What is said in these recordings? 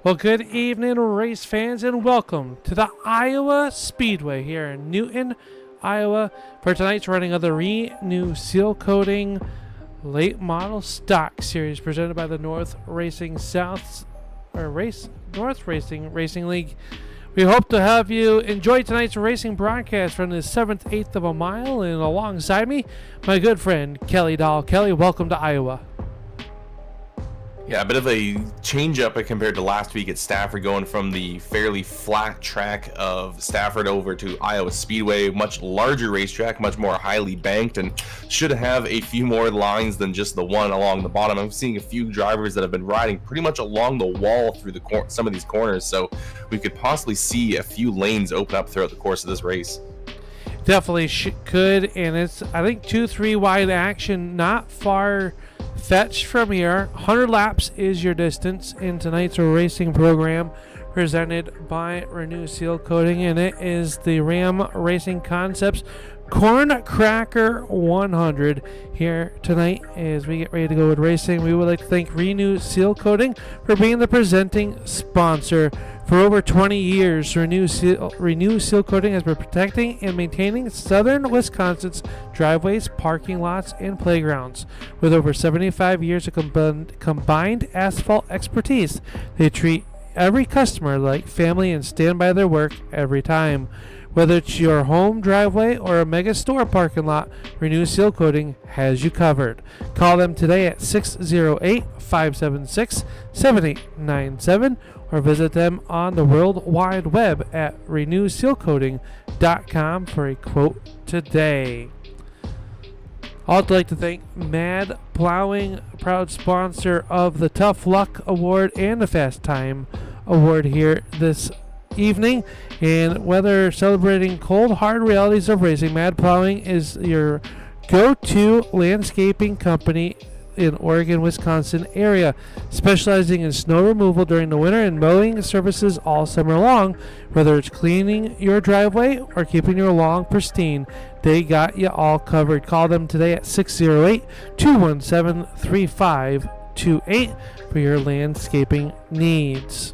Well, good evening, race fans, and welcome to the Iowa Speedway here in Newton, Iowa, for tonight's running of the Renu Sealcoating Late Model Stock Series presented by the North Racing Racing League. We hope to have you enjoy tonight's racing broadcast from the 7/8 of a mile, and alongside me, my good friend Kelly Dahl. Kelly, welcome to Iowa. Yeah, a bit of a change up compared to last week at Stafford, going from the fairly flat track of Stafford over to Iowa Speedway, much larger racetrack, much more highly banked, and should have a few more lines than just the one along the bottom. I'm seeing a few drivers that have been riding pretty much along the wall through some of these corners, so we could possibly see a few lanes open up throughout the course of this race. Definitely could, and it's, I think, 2-3 wide action, not far fetched from here. 100 laps is your distance in tonight's racing program presented by Renu Sealcoating, and it is the Ram Racing Concepts Corn Cracker 100 here tonight. As we get ready to go with racing, we would like to thank Renu Sealcoating for being the presenting sponsor. For over 20 years, Renu Sealcoating has been protecting and maintaining southern Wisconsin's driveways, parking lots, and playgrounds. With over 75 years of combined asphalt expertise, they treat every customer like family and stand by their work every time. Whether it's your home driveway or a mega store parking lot, Renu Sealcoating has you covered. Call them today at 608-576-7897 or visit them on the World Wide Web at renusealcoating.com for a quote today. I'd like to thank Mad Plowing, proud sponsor of the Tough Luck Award and the Fast Time Award here this evening. And whether celebrating cold hard realities of racing, Mad Plowing is your go-to landscaping company in Oregon, Wisconsin area, specializing in snow removal during the winter and mowing services all summer long. Whether it's cleaning your driveway or keeping your lawn pristine, they got you all covered. Call them today at 608-217-3528 for your landscaping needs.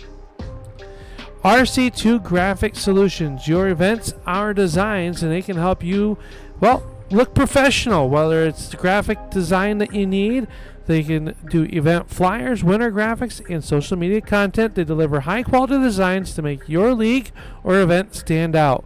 RC2 Graphic Solutions, your events, our designs, and they can help you, well, look professional. Whether it's the graphic design that you need, they can do event flyers, winter graphics, and social media content. They deliver high quality designs to make your league or event stand out.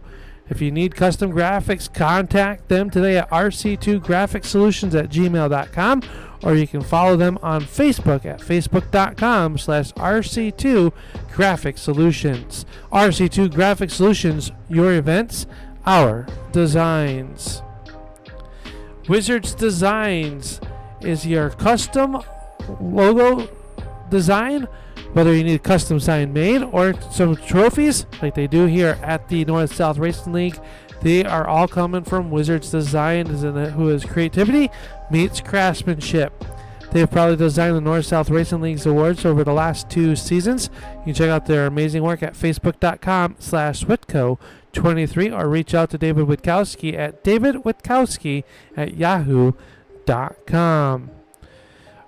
If you need custom graphics, contact them today at rc2graphicsolutions@gmail.com, or you can follow them on Facebook at facebook.com/RC2 Graphic Solutions. RC2 Graphic Solutions, your events, our designs. Wizards Designs is your custom logo design, whether you need a custom sign made or some trophies like they do here at the North-South Racing League. They are all coming from Wizards Design, who is creativity meets craftsmanship. They've probably designed the North-South Racing League's awards over the last 2 seasons. You can check out their amazing work at facebook.com/Whitco23 or reach out to David Witkowski at davidwitkowski@yahoo.com.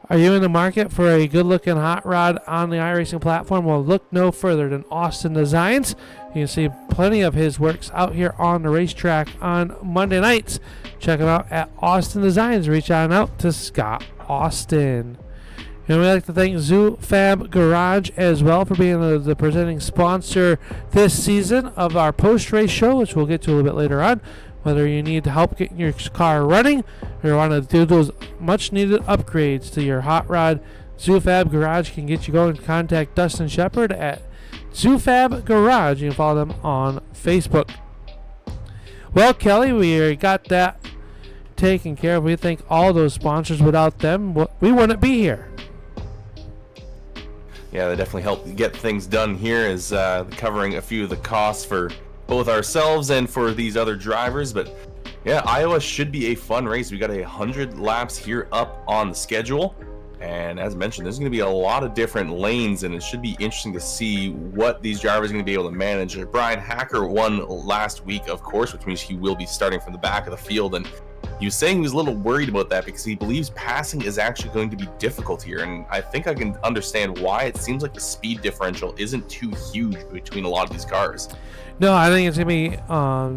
Are you in the market for a good-looking hot rod on the iRacing platform? Well, look no further than Austin Designs. You can see plenty of his works out here on the racetrack on Monday nights. Check him out at Austin Designs. Reach out to Scott Austin. And we'd like to thank Zoo Fab Garage as well for being the presenting sponsor this season of our post-race show, which we'll get to a little bit later on. Whether you need help getting your car running or you want to do those much-needed upgrades to your hot rod, Zoo Fab Garage can get you going. Contact Dustin Shepard at Zoo Fab Garage. You can follow them on Facebook. Well, Kelly, we got that taken care of. We thank all those sponsors. Without them, we wouldn't be here. Yeah, they definitely help get things done here, is covering a few of the costs for both ourselves and for these other drivers. But yeah, Iowa should be a fun race. We got 100 laps here up on the schedule, and as mentioned, there's going to be a lot of different lanes, and it should be interesting to see what these drivers are going to be able to manage. Brian Hacker won last week, of course, which means he will be starting from the back of the field, and He was saying he was a little worried about that because he believes passing is actually going to be difficult here. And I think I can understand why. It seems like the speed differential isn't too huge between a lot of these cars. No, I think it's going to be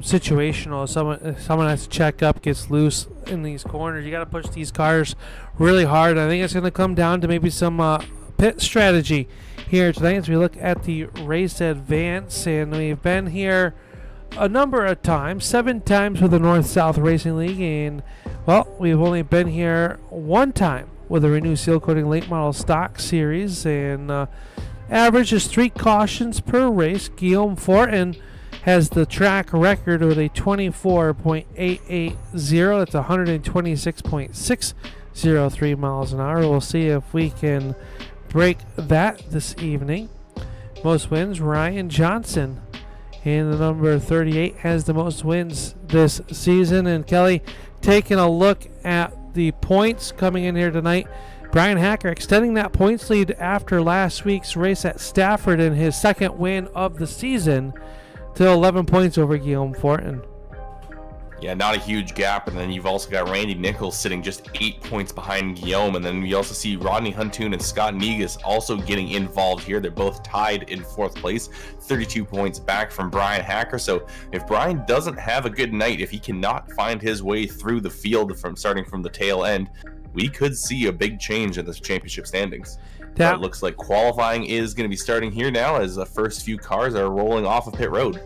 situational. Someone has to check up, gets loose in these corners. You got to push these cars really hard. I think it's going to come down to maybe some pit strategy here tonight as we look at the race advance. And we've been here a number of times, 7 times with the North-South Racing League. And, well, we've only been here 1 time with the Renu Sealcoating Late Model Stock Series. And average is 3 cautions per race. Guillaume Fortin has the track record with a 24.880. That's 126.603 miles an hour. We'll see if we can break that this evening. Most wins, Ryan Johnson. And the number 38 has the most wins this season. And Kelly, taking a look at the points coming in here tonight, Brian Hacker extending that points lead after last week's race at Stafford and his second win of the season to 11 points over Guillaume Fortin. Yeah, not a huge gap. And then you've also got Randy Nichols sitting just 8 points behind Guillaume. And then we also see Rodney Huntoon and Scott Negus also getting involved here. They're both tied in 4th place, 32 points back from Brian Hacker. So if Brian doesn't have a good night, if he cannot find his way through the field from starting from the tail end, we could see a big change in this championship standings. It looks like qualifying is going to be starting here now as the first few cars are rolling off of pit road.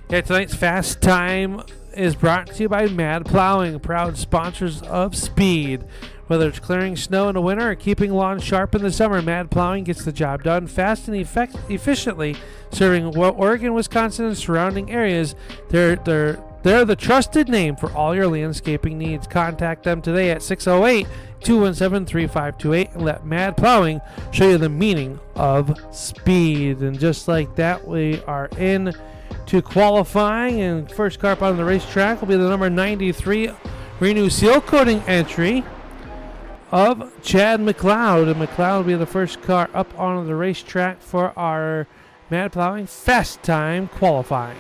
Yeah, tonight's Fast Time is brought to you by Mad Plowing, proud sponsors of Speed. Whether it's clearing snow in the winter or keeping lawns sharp in the summer, Mad Plowing gets the job done fast and efficiently, serving Oregon, Wisconsin, and surrounding areas. They're the trusted name for all your landscaping needs. Contact them today at 608-217-3528 and let Mad Plowing show you the meaning of speed. And just like that, we are in to qualifying, and first car up on the racetrack will be the number 93 Renu Sealcoating entry of Chad McLeod. And McLeod will be the first car up on the racetrack for our Mad Plowing Fast Time qualifying.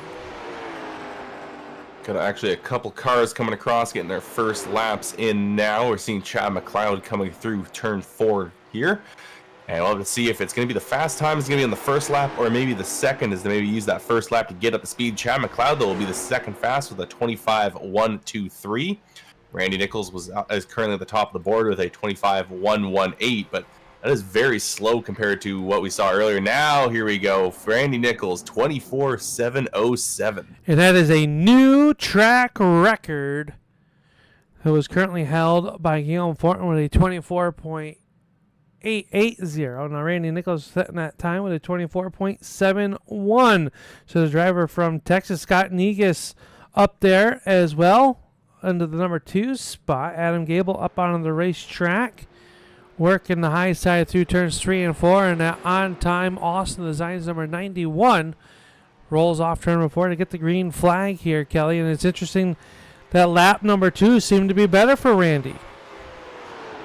Got actually a couple cars coming across, getting their first laps in now. We're seeing Chad McLeod coming through turn 4 here. And we'll have to see if it's going to be the fast time is going to be on the first lap, or maybe the second is to maybe use that first lap to get up to speed. Chad McLeod, though, will be the second fast with a 25.123. Randy Nichols is currently at the top of the board with a 25.118, but that is very slow compared to what we saw earlier. Now, here we go. Randy Nichols, 24.707. And that is a new track record that was currently held by Guillaume Fortin with a 24.880. Now, Randy Nichols setting that time with a 24.71. So the driver from Texas, Scott Negus, up there as well under the number 2 spot. Adam Gable up on the racetrack, working the high side through turns 3 and 4. And that on-time Austin Designs number 91 rolls off turn number 4 to get the green flag here, Kelly. And it's interesting that lap number 2 seemed to be better for Randy.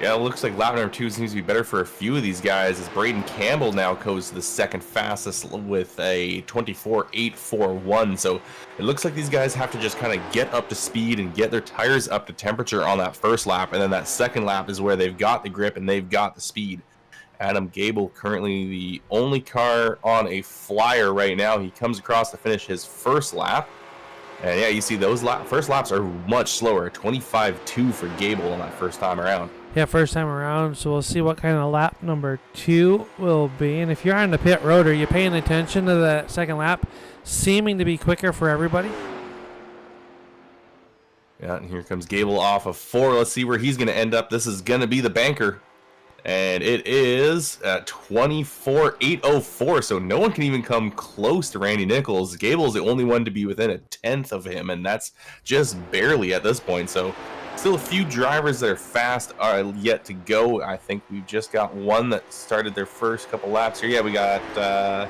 Yeah, it looks like lap number 2 seems to be better for a few of these guys, as Braden Campbell now goes to the second fastest with a 24.841. So it looks like these guys have to just kind of get up to speed and get their tires up to temperature on that first lap, and then that second lap is where they've got the grip and they've got the speed. Adam Gable currently the only car on a flyer right now. He comes across to finish his first lap. And yeah, you see those first laps are much slower. 25.2 for Gable on that first time around. Yeah, first time around. So we'll see what kind of lap number 2 will be. And if you're on the pit road, are you paying attention to that second lap seeming to be quicker for everybody? Yeah, and here comes Gable off of 4. Let's see where he's going to end up. This is going to be the banker. And it is at 24.804, so no one can even come close to Randy Nichols. Gable's the only one to be within a tenth of him, and that's just barely at this point. So still a few drivers that are fast are yet to go. I think we've just got one that started their first couple laps here. Yeah, we got,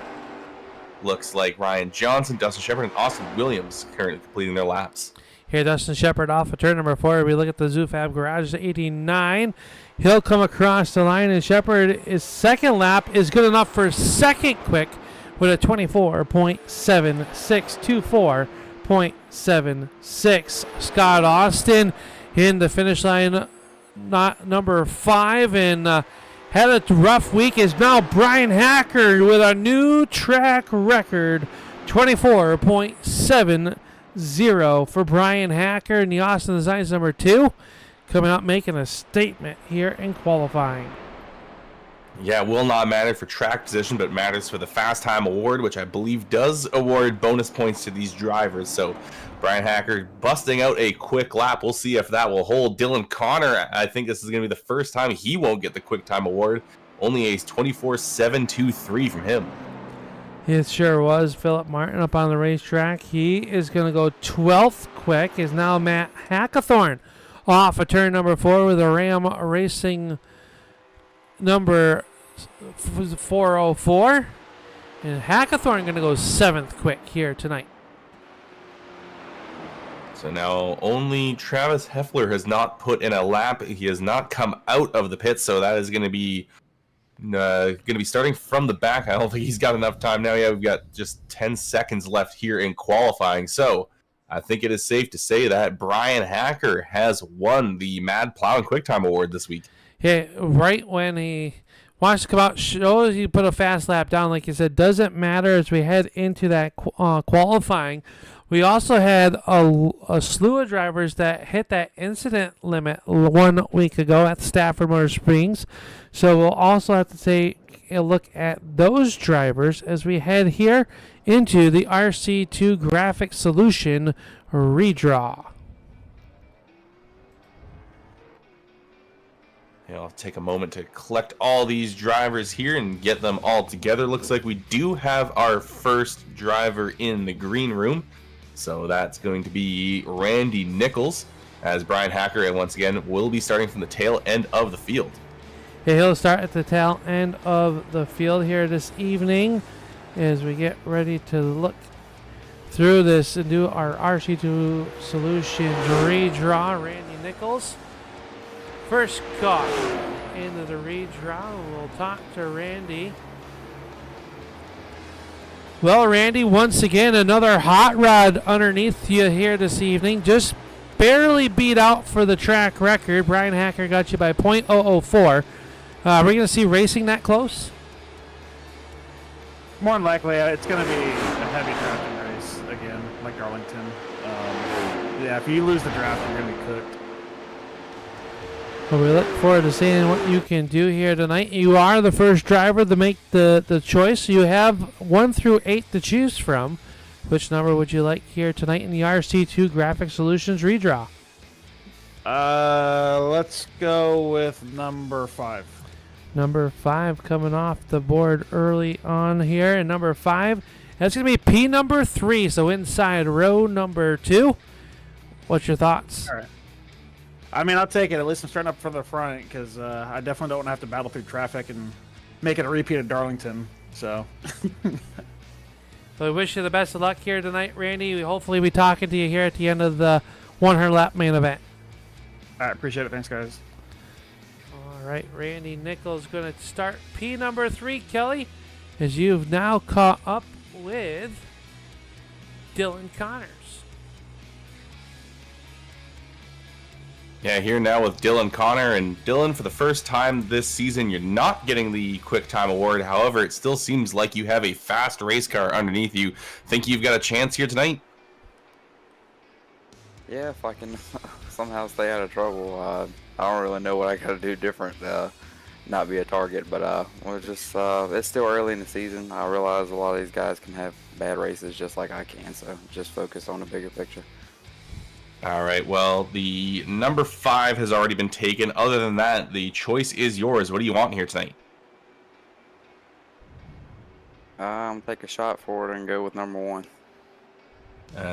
looks like Ryan Johnson, Dustin Shepard, and Austin Williams currently completing their laps. Here, Dustin Shepard off of turn number 4. We look at the Zoofab Garage 89. He'll come across the line, and Shepard, his second lap is good enough for second quick with a 24.76, 24.76. Scott Austin in the finish line, not number 5, and had a rough week is now Brian Hacker with a new track record, 24.70 for Brian Hacker in the Austin Designs number 2, coming out making a statement here in qualifying. Yeah, it will not matter for track position, but matters for the Fast Time Award, which I believe does award bonus points to these drivers. So Brian Hacker busting out a quick lap. We'll see if that will hold. Dylan Connor, I think this is going to be the first time he won't get the Quick Time Award. Only a 24.723 from him. It sure was. Philip Martin up on the racetrack. He is going to go 12th quick. Is now Matt Hackathorn off of turn number 4 with a Ram Racing number 404. And Hackathorn going to go 7th quick here tonight. So now only Travis Heffler has not put in a lap. He has not come out of the pit, so that is going to be starting from the back. I don't think he's got enough time now. Yeah, we've got just 10 seconds left here in qualifying. So I think it is safe to say that Brian Hacker has won the Mad Plow and Quick Time Award this week. Yeah, right when he wants to come out, shows you put a fast lap down, like you said, doesn't matter as we head into that qualifying. We also had a slew of drivers that hit that incident limit 1 week ago at Stafford Motor Springs. So we'll also have to take a look at those drivers as we head here into the RC2 Graphic Solution redraw. I'll take a moment to collect all these drivers here and get them all together. Looks like we do have our first driver in the green room. So that's going to be Randy Nichols, as Brian Hacker, and once again, will be starting from the tail end of the field. Yeah, he'll start at the tail end of the field here this evening as we get ready to look through this and do our RC2 Solutions redraw. Randy Nichols, first car into the redraw. We'll talk to Randy. Well, Randy, once again, another hot rod underneath you here this evening. Just barely beat out for the track record. Brian Hacker got you by .004. Are we going to see racing that close? More than likely, it's going to be a heavy drafting race again, like Darlington. Yeah, if you lose the draft, you're going to be cooked. Well, we look forward to seeing what you can do here tonight. You are the first driver to make the choice. You have 1 through 8 to choose from. Which number would you like here tonight in the RC2 Graphic Solutions redraw? Let's go with number 5. Number 5 coming off the board early on here. And number 5, that's going to be P number 3. So inside row number 2. What's your thoughts? All right. I mean, I'll take it. At least I'm starting up from the front because I definitely don't want to have to battle through traffic and make it a repeat of Darlington. So, we wish you the best of luck here tonight, Randy. Hopefully we talking to you here at the end of the 100 lap main event. all right, appreciate it. Thanks, guys. All right, Randy Nichols going to start P number 3, Kelly, as you've now caught up with Dylan Connors. Yeah, here now with Dylan Connor. And Dylan, for the first time this season, you're not getting the Quick Time Award. However, it still seems like you have a fast race car underneath you. Think you've got a chance here tonight? Yeah, if I can somehow stay out of trouble. I don't really know what I got to do different not be a target. But we're just it's still early in the season. I realize a lot of these guys can have bad races just like I can. So just focus on the bigger picture. All right, well, the number 5 has already been taken. Other than that, the choice is yours. What do you want here tonight? I'm take a shot for it and go with number 1.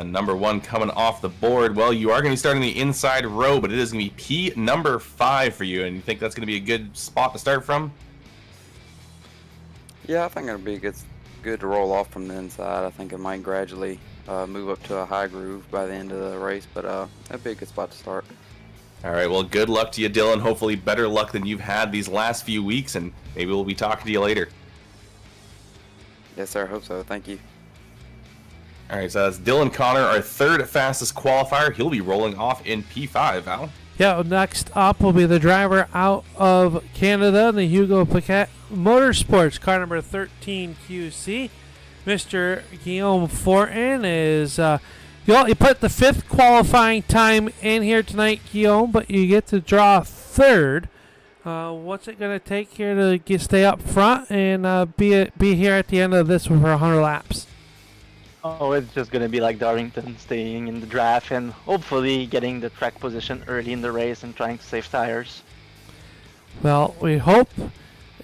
Number 1 coming off the board. Well, you are going to be starting the inside row, but it is going to be P number 5 for you. And you think that's going to be a good spot to start from? Yeah, I think it'll be good to roll off from the inside. I think it might gradually move up to a high groove by the end of the race, but that'd be a good spot to start. All right, well, good luck to you, Dylan. Hopefully better luck than you've had these last few weeks, and maybe we'll be talking to you later. Yes, sir. I hope so. Thank you. All right, so that's Dylan Connor, our third fastest qualifier. He'll be rolling off in P5, Val. Yeah, next up will be the driver out of Canada, the Hugo Paquette Motorsports, car number 13 QC. Mr. Guillaume Fortin is, you put the 5th qualifying time in here tonight, Guillaume, but you get to draw 3rd. What's it going to take here to stay up front and be here at the end of this for 100 laps? Oh, it's just going to be like Darlington, staying in the draft and hopefully getting the track position early in the race and trying to save tires. Well, we hope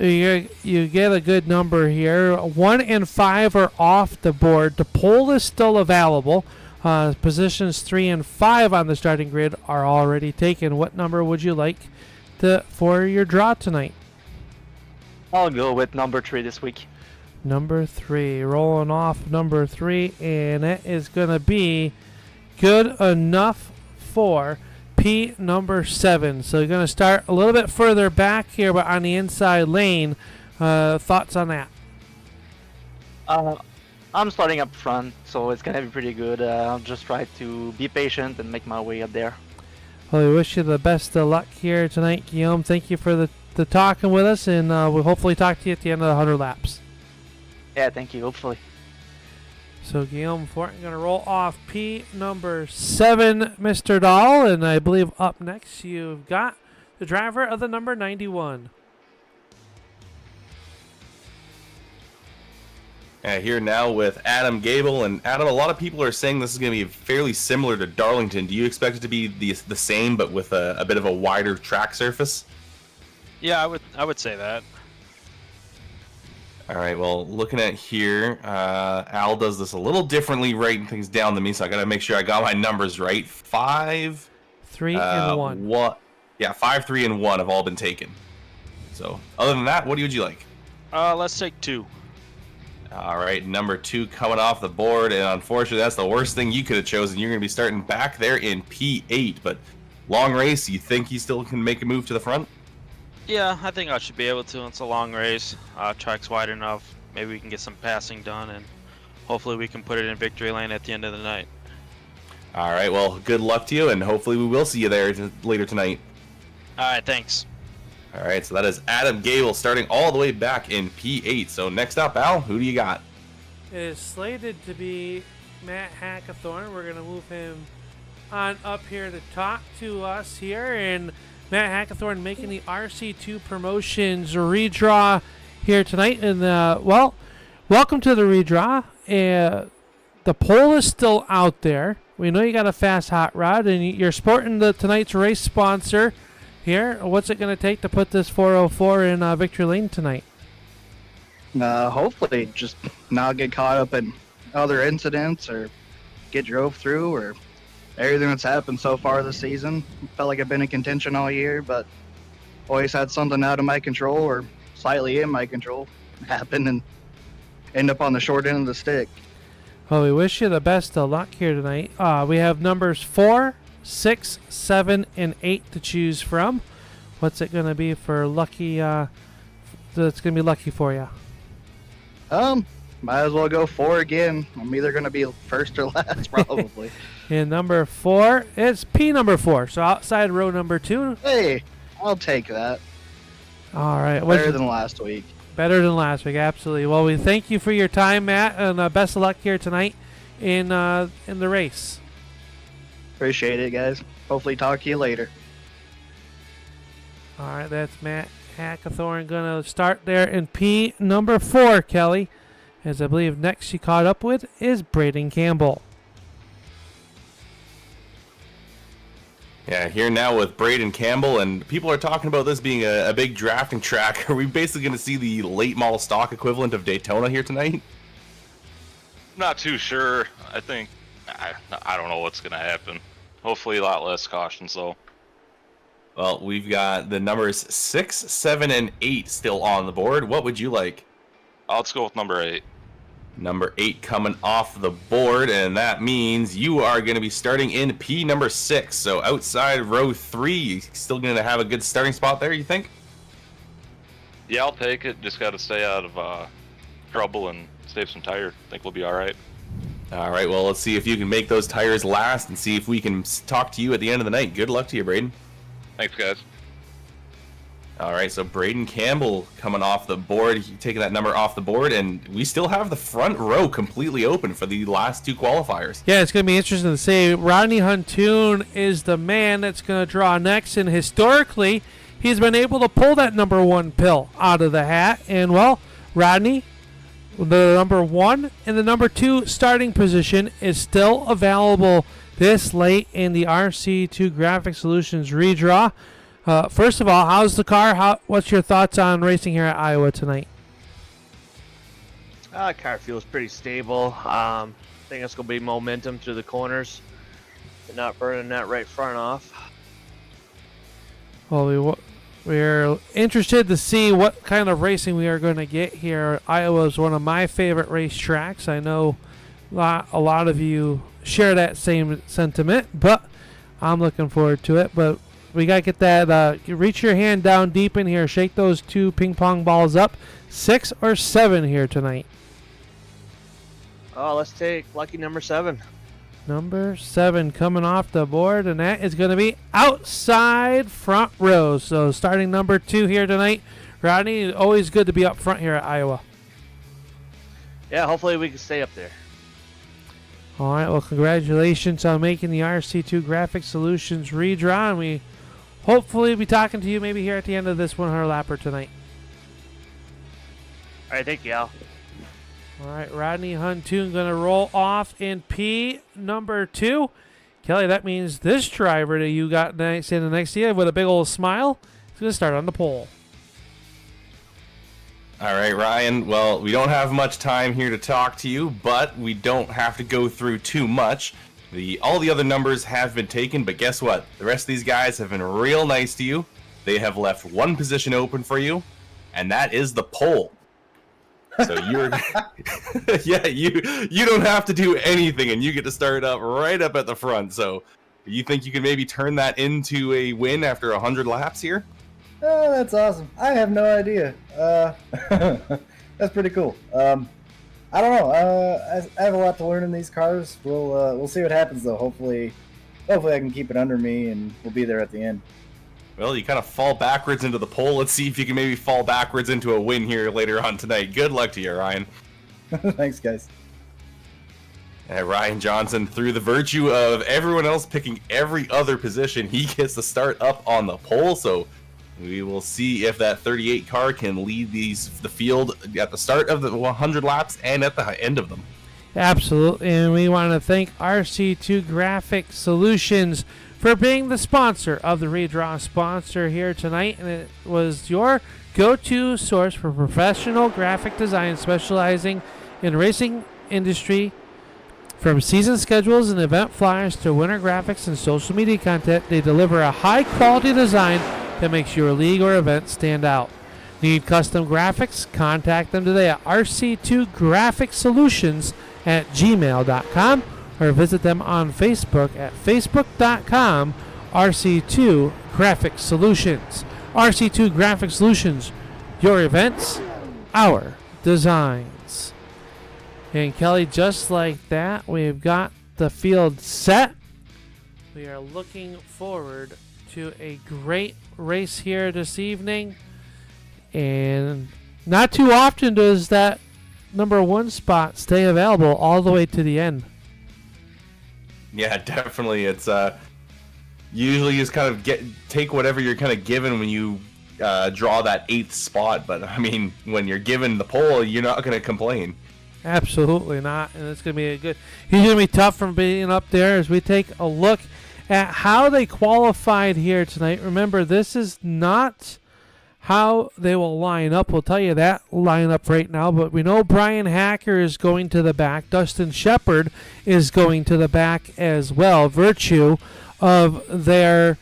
you get a good number here. 1 and 5 are off the board. The pole is still available. Positions 3 and 5 on the starting grid are already taken. What number would you like for your draw tonight? I'll go with number 3 this week. Number 3, rolling off number 3, and it is going to be good enough for P number 7. So you're going to start a little bit further back here, but on the inside lane. Thoughts on that? I'm starting up front, so it's going to be pretty good. I'll just try to be patient and make my way up there. Well, we wish you the best of luck here tonight, Guillaume. Thank you for the talking with us, and we'll hopefully talk to you at the end of the 100 laps. Yeah, thank you, hopefully. So Guillaume Fortin going to roll off P number 7, Mr. Dahl, and I believe up next you've got the driver of the number 91. Here now with Adam Gable, and Adam, a lot of people are saying this is going to be fairly similar to Darlington. Do you expect it to be the same, but with a bit of a wider track surface? Yeah, I would say that. All right, well, looking at here, Al does this a little differently, writing things down than me, so I got to make sure I got my numbers right. 5, 3, and 1. Yeah, 5, 3, and 1 have all been taken. So, other than that, what would you like? Let's take 2. All right, number 2 coming off the board, and unfortunately, that's the worst thing you could have chosen. You're going to be starting back there in P8, but long race, you think you still can make a move to the front? Yeah, I think I should be able to. It's a long race. Track's wide enough. Maybe we can get some passing done, and hopefully we can put it in victory lane at the end of the night. All right, well, good luck to you, and hopefully we will see you there later tonight. All right, thanks. All right, so that is Adam Gable starting all the way back in P8. So next up, Al, who do you got? It is slated to be Matt Hackathorn. We're going to move him on up here to talk to us here, and Matt Hackathorn making the RC2 Promotions redraw here tonight. And, welcome to the redraw. The pole is still out there. We know you got a fast hot rod, and you're sporting tonight's race sponsor here. What's it going to take to put this 404 in victory lane tonight? Hopefully just not get caught up in other incidents or get drove through or everything that's happened so far this season. Felt like I've been in contention all year, but always had something out of my control or slightly in my control happen and end up on the short end of the stick. Well, we wish you the best of luck here tonight. We have numbers 4, 6, 7, and 8 to choose from. What's it going to be for lucky? That's going to be lucky for you. Might as well go 4 again. I'm either going to be first or last, probably. And number 4 is P number 4. So outside row number 2. Hey, I'll take that. All right. Better than last week. Better than last week, absolutely. Well, we thank you for your time, Matt, and best of luck here tonight in the race. Appreciate it, guys. Hopefully talk to you later. All right, that's Matt Hackathorn going to start there in P number 4, Kelly. As I believe next she caught up with is Braden Campbell. Yeah, here now with Braden Campbell, and people are talking about this being a big drafting track. Are we basically going to see the late model stock equivalent of Daytona here tonight? Not too sure. I think I don't know what's going to happen. Hopefully a lot less cautions though. Well, we've got the numbers 6, 7, and 8 still on the board. What would you like? Let's go with number 8. Number 8 coming off the board, and that means you are going to be starting in P number 6. So outside row 3, you still going to have a good starting spot there, you think? Yeah, I'll take it. Just got to stay out of trouble and save some tire. Think we'll be all right. All right, well, let's see if you can make those tires last and see if we can talk to you at the end of the night. Good luck to you, Braden. Thanks, guys. All right, so Braden Campbell coming off the board, taking that number off the board, and we still have the front row completely open for the last 2 qualifiers. Yeah, it's going to be interesting to see. Rodney Huntoon is the man that's going to draw next, and historically, he's been able to pull that number 1 pill out of the hat. And, well, Rodney, the number 1 and the number 2 starting position is still available this late in the RC2 Graphic Solutions redraw. First of all, how's the car? What's your thoughts on racing here at Iowa tonight? Car feels pretty stable. I think it's going to be momentum through the corners. They're not burning that right front off. Well, we're interested to see what kind of racing we are going to get here. Iowa is one of my favorite racetracks. I know a lot of you share that same sentiment, but I'm looking forward to it. But we got to get that, reach your hand down deep in here. Shake those 2 ping pong balls up. 6 or 7 here tonight. Oh, let's take lucky number 7. Number 7 coming off the board, and that is going to be outside front row. So starting number 2 here tonight. Rodney, always good to be up front here at Iowa. Yeah, hopefully we can stay up there. All right, well, congratulations on making the RC2 Graphic Solutions redraw, and we hopefully be talking to you maybe here at the end of this 100-lapper tonight. All right, thank you, Al. All right, Rodney Huntoon going to roll off in P number 2. Kelly, that means this driver that you got standing next to you with a big old smile is going to start on the pole. All right, Ryan. Well, we don't have much time here to talk to you, but we don't have to go through too much. All the other numbers have been taken, but guess what? The rest of these guys have been real nice to you. They have left 1 position open for you, and that is the pole. So you're, yeah, you don't have to do anything, and you get to start up right up at the front. So you think you can maybe turn that into a win after 100 laps here? Oh, that's awesome. I have no idea. That's pretty cool. I don't know. I have a lot to learn in these cars. We'll see what happens though. Hopefully I can keep it under me and we'll be there at the end. Well, you kind of fall backwards into the pole. Let's see if you can maybe fall backwards into a win here later on tonight. Good luck to you, Ryan. Thanks, guys. Ryan Johnson, through the virtue of everyone else picking every other position, he gets to start up on the pole. So we will see if that 38 car can lead the field at the start of the 100 laps and at the end of them. Absolutely, and we want to thank RC2 Graphic Solutions for being the sponsor of the redraw sponsor here tonight, and it was your go-to source for professional graphic design specializing in racing industry. From season schedules and event flyers to winter graphics and social media content, they deliver a high-quality design that makes your league or event stand out. Need custom graphics? Contact them today at rc2graphicsolutions@gmail.com or visit them on Facebook at facebook.com RC2 Graphic Solutions. RC2 Graphic Solutions, your events, our designs. And Kelly, just like that, we've got the field set. We are looking forward to a great race here this evening, and not too often does that number 1 spot stay available all the way to the end. Yeah, definitely. It's usually you just kind of take whatever you're kind of given when you draw that 8th spot, but I mean, when you're given the pole, you're not going to complain. Absolutely not, and it's going to be he's going to be tough from being up there as we take a look at how they qualified here tonight. Remember, this is not how they will line up. We'll tell you that lineup right now, but we know Brian Hacker is going to the back. Dustin Shepard is going to the back as well, virtue of their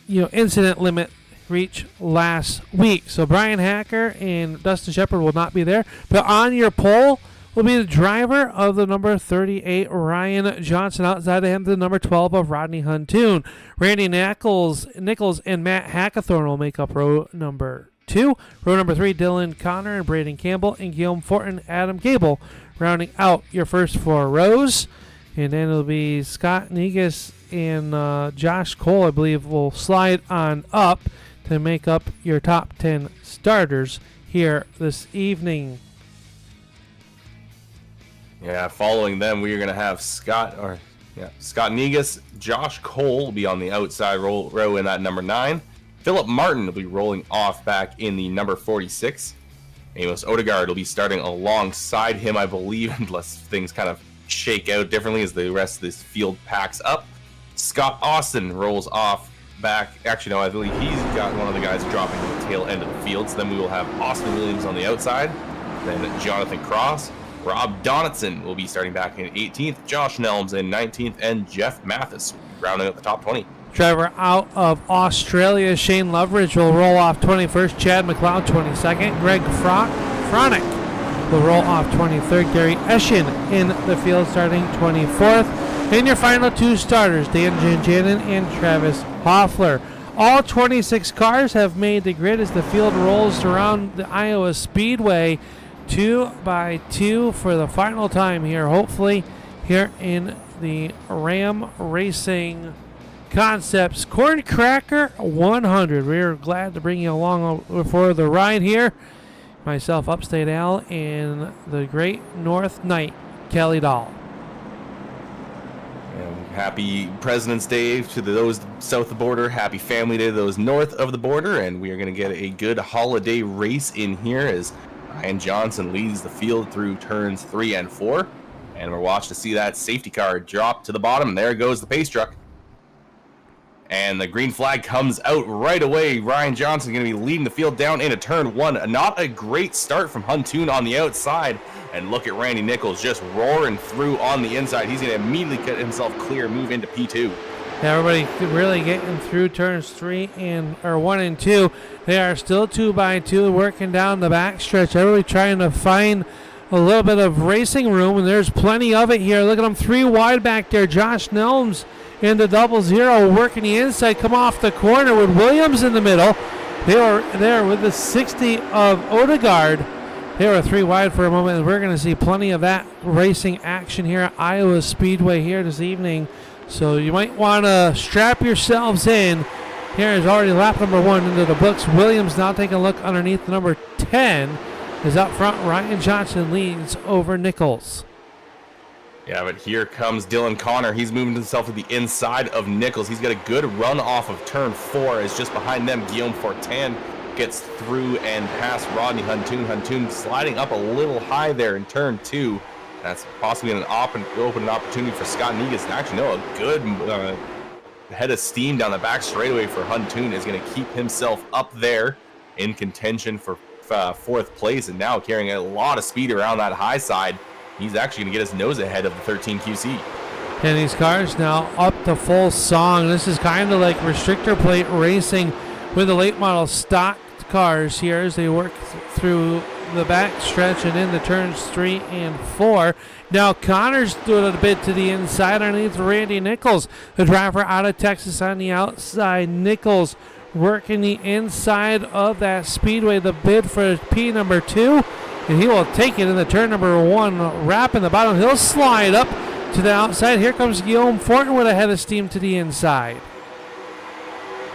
incident limit reach last week. So Brian Hacker and Dustin Shepard will not be there, but on your poll will be the driver of the number 38, Ryan Johnson. Outside of him, the number 12 of Rodney Huntoon. Randy Nichols and Matt Hackathorn will make up row number 2. Row number 3, Dylan Connor and Braden Campbell and Guillaume Fortin, Adam Gable, rounding out your first 4 rows. And then it'll be Scott Negus and Josh Cole, I believe, will slide on up to make up your top 10 starters here this evening. Yeah, following them, we are going to have Scott Negus. Josh Cole will be on the outside row in that number 9. Philip Martin will be rolling off back in the number 46. Amos Odegaard will be starting alongside him, I believe, unless things kind of shake out differently as the rest of this field packs up. Scott Austin rolls off back. Actually, no, I believe he's got one of the guys dropping to the tail end of the field. So then we will have Austin Williams on the outside, then Jonathan Cross. Rob Donaldson will be starting back in 18th, Josh Nelms in 19th, and Jeff Mathis rounding up the top 20. Driver out of Australia, Shane Loveridge will roll off 21st, Chad McLeod 22nd, Greg Fronick will roll off 23rd, Gary Eschen in the field starting 24th. And your final 2 starters, Dan Janjanin and Travis Hoffler. All 26 cars have made the grid as the field rolls around the Iowa Speedway 2 by 2 for the final time here, hopefully here in the Ram Racing Concepts Corn Cracker 100. We're glad to bring you along for the ride here. Myself, Upstate Al, and the great North Knight, Kelly Dahl. Happy President's Day to those south of the border. Happy Family Day to those north of the border. And we are going to get a good holiday race in here as Ryan Johnson leads the field through turns 3 and 4. And we're watching to see that safety car drop to the bottom. There goes the pace truck. And the green flag comes out right away. Ryan Johnson going to be leading the field down into turn 1. Not a great start from Huntoon on the outside. And look at Randy Nichols just roaring through on the inside. He's going to immediately cut himself clear, move into P2. Yeah, everybody really getting through turns 1 and 2. They are still 2 by 2, working down the backstretch. Everybody trying to find a little bit of racing room, and there's plenty of it here. Look at them 3 wide back there. Josh Nelms in the 0-0, working the inside, come off the corner with Williams in the middle. They were there with the 60 of Odegaard. They were 3 wide for a moment, and we're going to see plenty of that racing action here at Iowa Speedway here this evening. So you might want to strap yourselves in. Here is already lap number 1 into the books. Williams now taking a look underneath the number 10. Is up front. Ryan Johnson leads over Nichols. Yeah, but here comes Dylan Connor. He's moving himself to the inside of Nichols. He's got a good run off of turn 4 as just behind them Guillaume Fortin gets through and past Rodney Huntoon. Huntoon sliding up a little high there in turn 2. That's possibly an open opportunity for Scott Negus. Actually, no, a good head of steam down the back straightaway for Huntoon is going to keep himself up there in contention for 4th place, and now carrying a lot of speed around that high side. He's actually going to get his nose ahead of the 13 QC. And these cars now up to full song. This is kind of like restrictor plate racing with the late model stock cars here as they work through the back stretch and into turns 3 and 4. Now Connor's doing a bit to the inside underneath Randy Nichols, the driver out of Texas on the outside. Nichols working the inside of that speedway, the bid for P number 2, and he will take it in the turn number 1, wrapping the bottom. He'll slide up to the outside. Here comes Guillaume Fortin with a head of steam to the inside.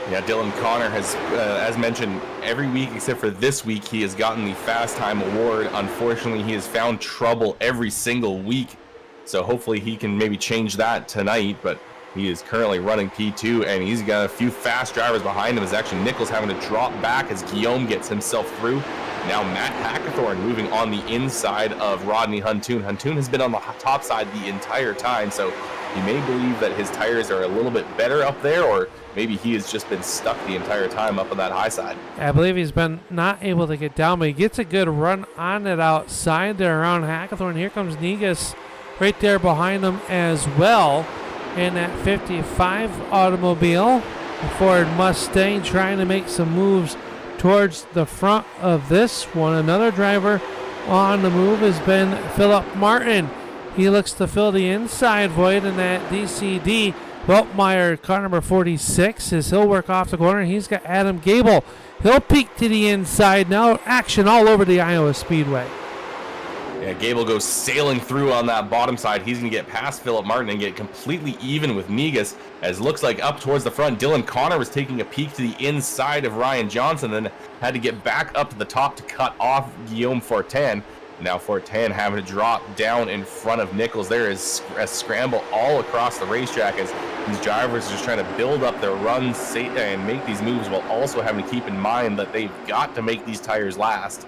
Yeah, Dylan Connor has, as mentioned, every week except for this week, he has gotten the Fast Time Award. Unfortunately, he has found trouble every single week, so hopefully he can maybe change that tonight, but he is currently running P2, and he's got a few fast drivers behind him. As actually Nichols having to drop back as Guillaume gets himself through. Now Matt Hackathorn moving on the inside of Rodney Huntoon. Huntoon has been on the top side the entire time, so you may believe that his tires are a little bit better up there, or maybe he has just been stuck the entire time up on that high side. I believe he's been not able to get down, but he gets a good run on it outside there around Hackathorn. Here comes Negus right there behind him as well. In that 55 automobile, the Ford Mustang trying to make some moves towards the front of this one. Another driver on the move has been Philip Martin. He looks to fill the inside void in that DCD. Weltmeyer, car number 46, as he'll work off the corner. He's got Adam Gable. He'll peek to the inside. Now action all over the Iowa Speedway. Yeah, Gable goes sailing through on that bottom side. He's going to get past Philip Martin and get completely even with Negus, as looks like up towards the front, Dylan Connor was taking a peek to the inside of Ryan Johnson, then had to get back up to the top to cut off Guillaume Fortin. Now Fortin having to drop down in front of Nichols. There is a scramble all across the racetrack as these drivers are just trying to build up their runs and make these moves while also having to keep in mind that they've got to make these tires last.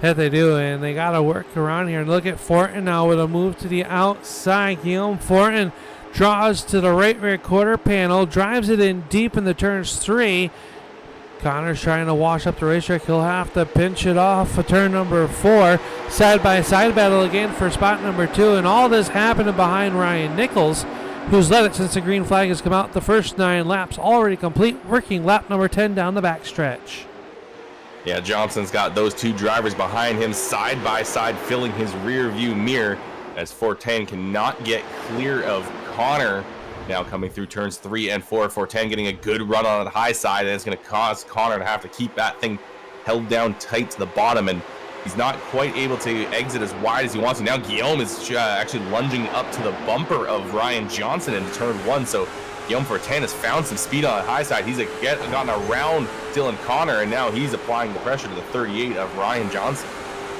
Yeah, they do, and they got to work around here. And look at Fortin now with a move to the outside. Guillaume Fortin draws to the right rear quarter panel, drives it in deep in the turns 3. Connor's trying to wash up the racetrack. He'll have to pinch it off for turn number 4. Side-by-side battle again for spot number 2. And all this happening behind Ryan Nichols, who's led it since the green flag has come out. The first 9 laps already complete, working lap number 10 down the backstretch. Yeah, Johnson's got those 2 drivers behind him side-by-side, filling his rear view mirror as Fortin cannot get clear of Connor. Now coming through turns 3 and 4, Fortin getting a good run on the high side, and it's going to cause Connor to have to keep that thing held down tight to the bottom, and he's not quite able to exit as wide as he wants to. Now Guillaume is actually lunging up to the bumper of Ryan Johnson into turn 1, so Guillaume Fortin has found some speed on the high side. He's gotten around Dylan Connor, and now he's applying the pressure to the 38 of Ryan Johnson.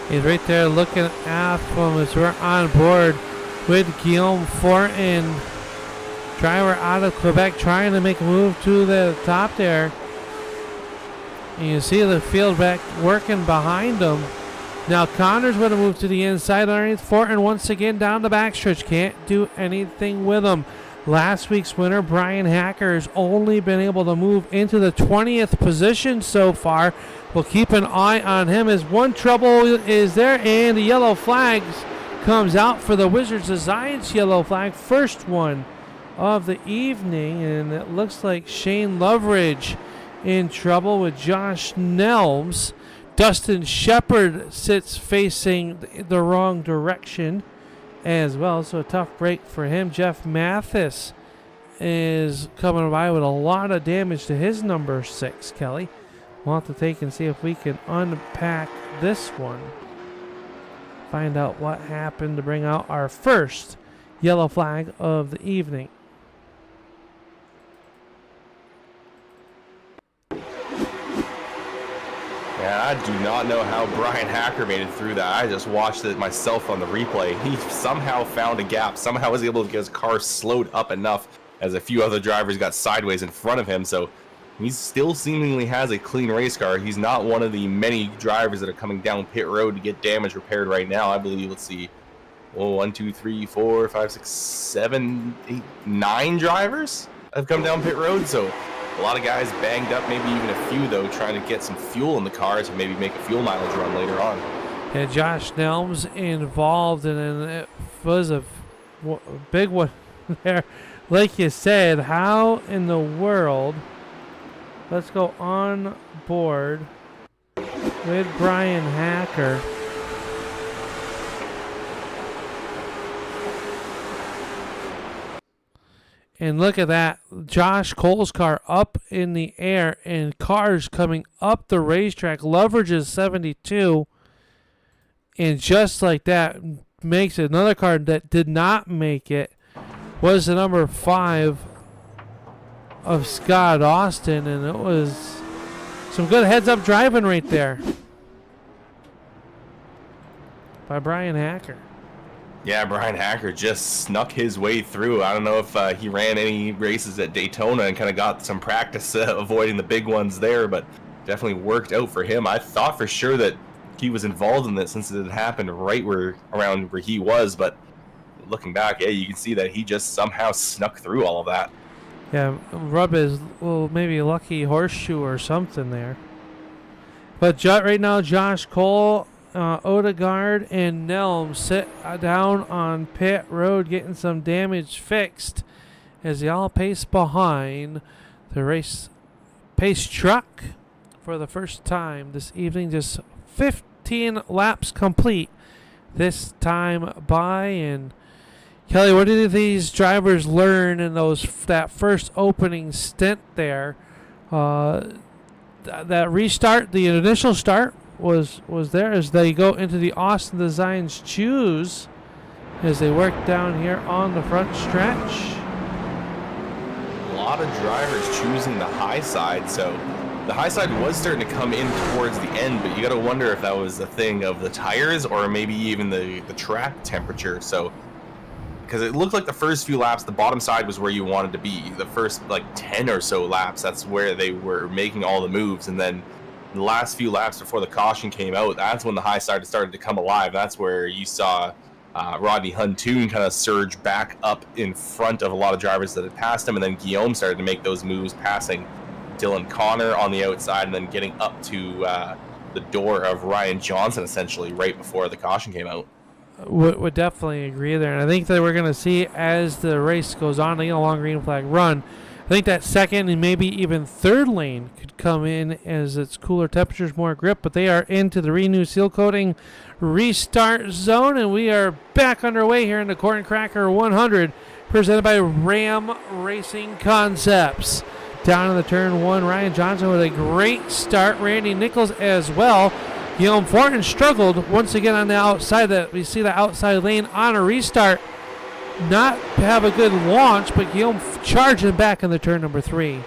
He's right there looking at him as we're on board with Guillaume Fortin, driver out of Quebec, trying to make a move to the top there. And you see the field back working behind him. Now Connor's going to move to the inside underneath Fortin once again down the backstretch. Can't do anything with him. Last week's winner, Brian Hacker, has only been able to move into the 20th position so far. We'll keep an eye on him as one trouble is there, and the yellow flags comes out for the Wizards of Zion's yellow flag. First one of the evening, and it looks like Shane Loveridge in trouble with Josh Nelms. Dustin Shepard sits facing the wrong direction as well, so a tough break for him. Jeff Mathis is coming by with a lot of damage to his number 6, Kelly. We'll have to take and see if we can unpack this one, find out what happened to bring out our first yellow flag of the evening. Yeah, I do not know how Brian Hacker made it through that. I just watched it myself on the replay. He somehow found a gap, somehow was able to get his car slowed up enough as a few other drivers got sideways in front of him. So he still seemingly has a clean race car. He's not one of the many drivers that are coming down pit road to get damage repaired right now. I believe, let's see, 1, 2, 3, 4, 5, 6, 7, 8, 9 drivers have come down pit road. So a lot of guys banged up, maybe even a few, though, trying to get some fuel in the cars and maybe make a fuel mileage run later on. Yeah, Josh Nelms involved, and it was a big one there. Like you said, how in the world? Let's go on board with Brian Hacker. And look at that. Josh Cole's car up in the air and cars coming up the racetrack. Loveridge is 72. And just like that, makes it. Another car that did not make it was the number 5 of Scott Austin. And it was some good heads-up driving right there by Brian Hacker. Yeah, Brian Hacker just snuck his way through. I don't know if he ran any races at Daytona and kind of got some practice avoiding the big ones there, but definitely worked out for him. I thought for sure that he was involved in this since it had happened right around where he was, but looking back, yeah, you can see that he just somehow snuck through all of that. Yeah, rub his maybe lucky horseshoe or something there. But right now, Josh Cole, Odegaard, and Nelm sit down on pit road getting some damage fixed as they all pace behind the race pace truck for the first time this evening. Just 15 laps complete this time by. And Kelly, what did these drivers learn in that first opening stint there? That restart, the initial start was there as they go into the Austin Designs Choose as they work down here on the front stretch. A lot of drivers choosing the high side, so the high side was starting to come in towards the end, but you got to wonder if that was a thing of the tires or maybe even the track temperature. So, because it looked like the first few laps, the bottom side was where you wanted to be. The first like 10 or so laps, that's where they were making all the moves, and then the last few laps before the caution came out, that's when the high side started to come alive. That's where you saw Rodney Huntoon kind of surge back up in front of a lot of drivers that had passed him, and then Guillaume started to make those moves, passing Dylan Connor on the outside and then getting up to the door of Ryan Johnson, essentially, right before the caution came out. Would definitely agree there. And I think that we're going to see as the race goes on, a long green flag run, I think that second and maybe even third lane could come in as it's cooler temperatures, more grip, but they are into the Renu Sealcoating restart zone, and we are back underway here in the Corn Cracker 100, presented by Ram Racing Concepts. Down in the turn one, Ryan Johnson with a great start. Randy Nichols as well. Guillaume Fortin struggled once again on the outside. That we see the outside lane on a restart. Not have a good launch, but Guillaume charging back in the turn number 3.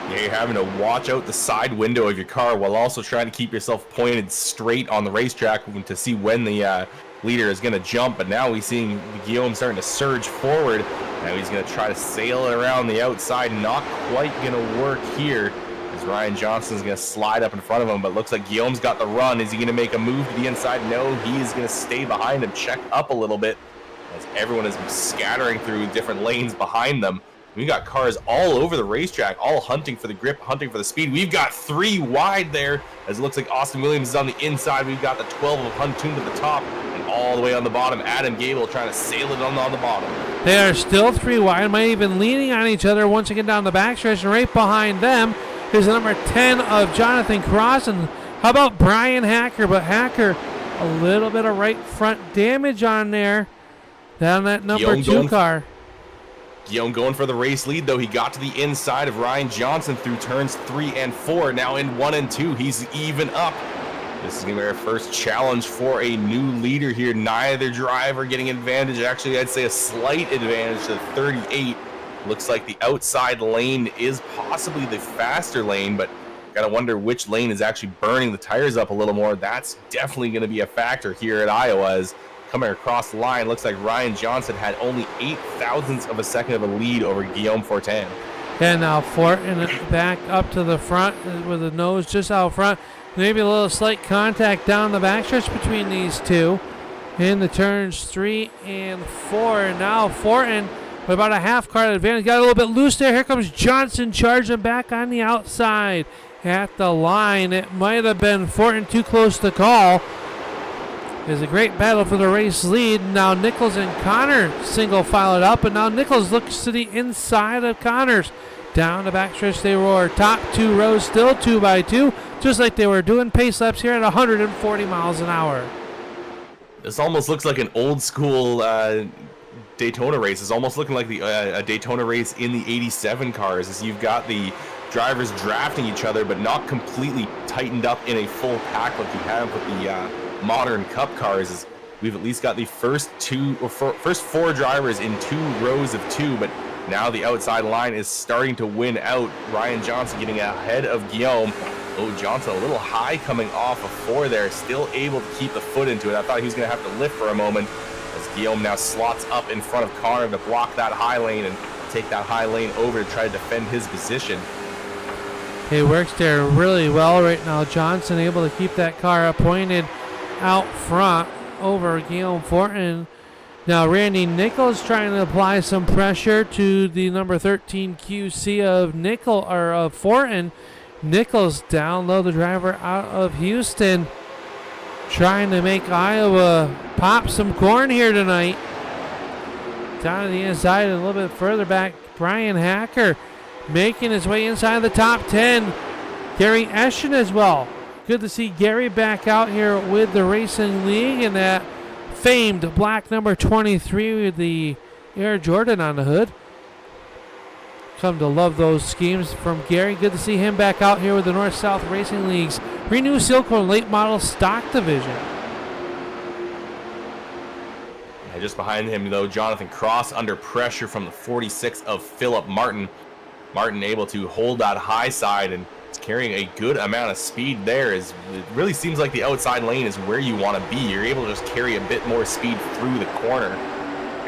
Yeah, you're having to watch out the side window of your car while also trying to keep yourself pointed straight on the racetrack to see when the leader is going to jump. But now we're seeing Guillaume starting to surge forward. Now he's going to try to sail it around the outside. Not quite going to work here as Ryan Johnson's going to slide up in front of him. But looks like Guillaume's got the run. Is he going to make a move to the inside? No, he is going to stay behind him, check up a little bit as everyone is scattering through different lanes behind them. We got cars all over the racetrack, all hunting for the grip, hunting for the speed. We've got 3 wide there, as it looks like Austin Williams is on the inside. We've got the 12 of Huntoon to the top, and all the way on the bottom, Adam Gable trying to sail it on the bottom. They are still 3 wide, might even leaning on each other once again down the backstretch, and right behind them is the number 10 of Jonathan Cross. And how about Brian Hacker? But Hacker, a little bit of right front damage on there, down that number 2 car. Guillaume going for the race lead, though. He got to the inside of Ryan Johnson through turns 3 and 4. Now in 1 and 2, he's even up. This is going to be our first challenge for a new leader here. Neither driver getting advantage. Actually, I'd say a slight advantage to 38. Looks like the outside lane is possibly the faster lane, but got to wonder which lane is actually burning the tires up a little more. That's definitely going to be a factor here at Iowa. As coming across the line, looks like Ryan Johnson had only 8 thousandths of a second of a lead over Guillaume Fortin. And now Fortin back up to the front with the nose just out front. Maybe a little slight contact down the backstretch between these two. In the turns 3 and 4. And now Fortin with about a half car advantage. Got a little bit loose there. Here comes Johnson charging back on the outside at the line. It might have been Fortin too close to call. There's a great battle for the race lead. Now Nichols and Connor single file it up, and now Nichols looks to the inside of Connors. Down the backstretch they roar. Top 2 rows still 2 by 2, just like they were doing pace laps here at 140 miles an hour. This almost looks like an old school Daytona race. It's almost looking like a Daytona race in the 87 cars, as you've got the drivers drafting each other, but not completely tightened up in a full pack like you have with the modern Cup cars. Is we've at least got the first 4 drivers in 2 rows of 2, but now the outside line is starting to win out. Ryan Johnson getting ahead of Guillaume. Oh, Johnson a little high coming off of 4 there, still able to keep the foot into it. I thought he was going to have to lift for a moment, as Guillaume now slots up in front of Connor to block that high lane and take that high lane over to try to defend his position. He works there really well right now. Johnson able to keep that car pointed out front over Guillaume Fortin. Now Randy Nichols trying to apply some pressure to the number 13 QC of Fortin. Nichols down low, the driver out of Houston, trying to make Iowa pop some corn here tonight. Down to the inside and a little bit further back, Brian Hacker making his way inside the top 10. Gary Eschen as well. Good to see Gary back out here with the Racing League in that famed black number 23 with the Air Jordan on the hood. Come to love those schemes from Gary. Good to see him back out here with the North-South Racing League's Renu Sealcoating late model stock division. Yeah, just behind him, though, Jonathan Cross under pressure from the 46 of Philip Martin. Martin able to hold that high side and is carrying a good amount of speed there. It really seems like the outside lane is where you want to be. You're able to just carry a bit more speed through the corner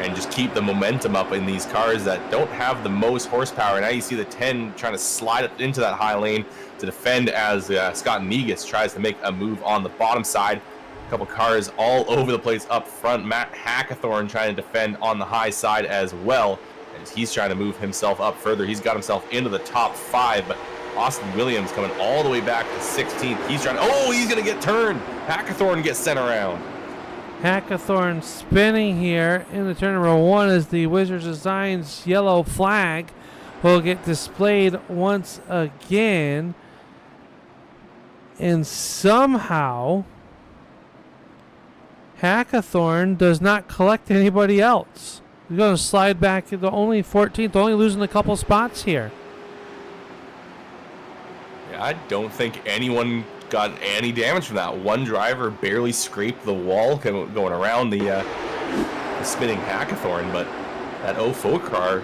and just keep the momentum up in these cars that don't have the most horsepower. Now you see the 10 trying to slide up into that high lane to defend as Scott Negus tries to make a move on the bottom side. A couple cars all over the place up front. Matt Hackathorn trying to defend on the high side as well, as he's trying to move himself up further. He's got himself into the top 5, but Austin Williams coming all the way back to 16th. He's trying to, he's going to get turned. Hackathorn gets sent around. Hackathorn spinning here in the turn number 1 as the Wizards Designs yellow flag will get displayed once again. And somehow Hackathorn does not collect anybody else. He's going to slide back to only 14th, only losing a couple spots here. Yeah, I don't think anyone got any damage from that. One driver barely scraped the wall going around the spinning Hackathorn, but that 04 car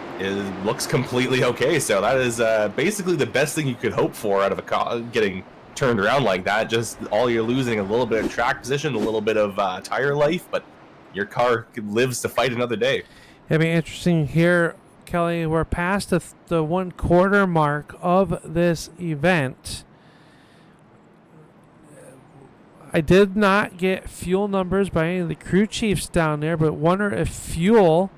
looks completely okay. So that is basically the best thing you could hope for out of a car getting turned around like that. Just all you're losing a little bit of track position, a little bit of tire life, but your car lives to fight another day. It'll be interesting here, Kelly. We're past the 1 quarter mark of this event. I did not get fuel numbers by any of the crew chiefs down there, but wonder if fuel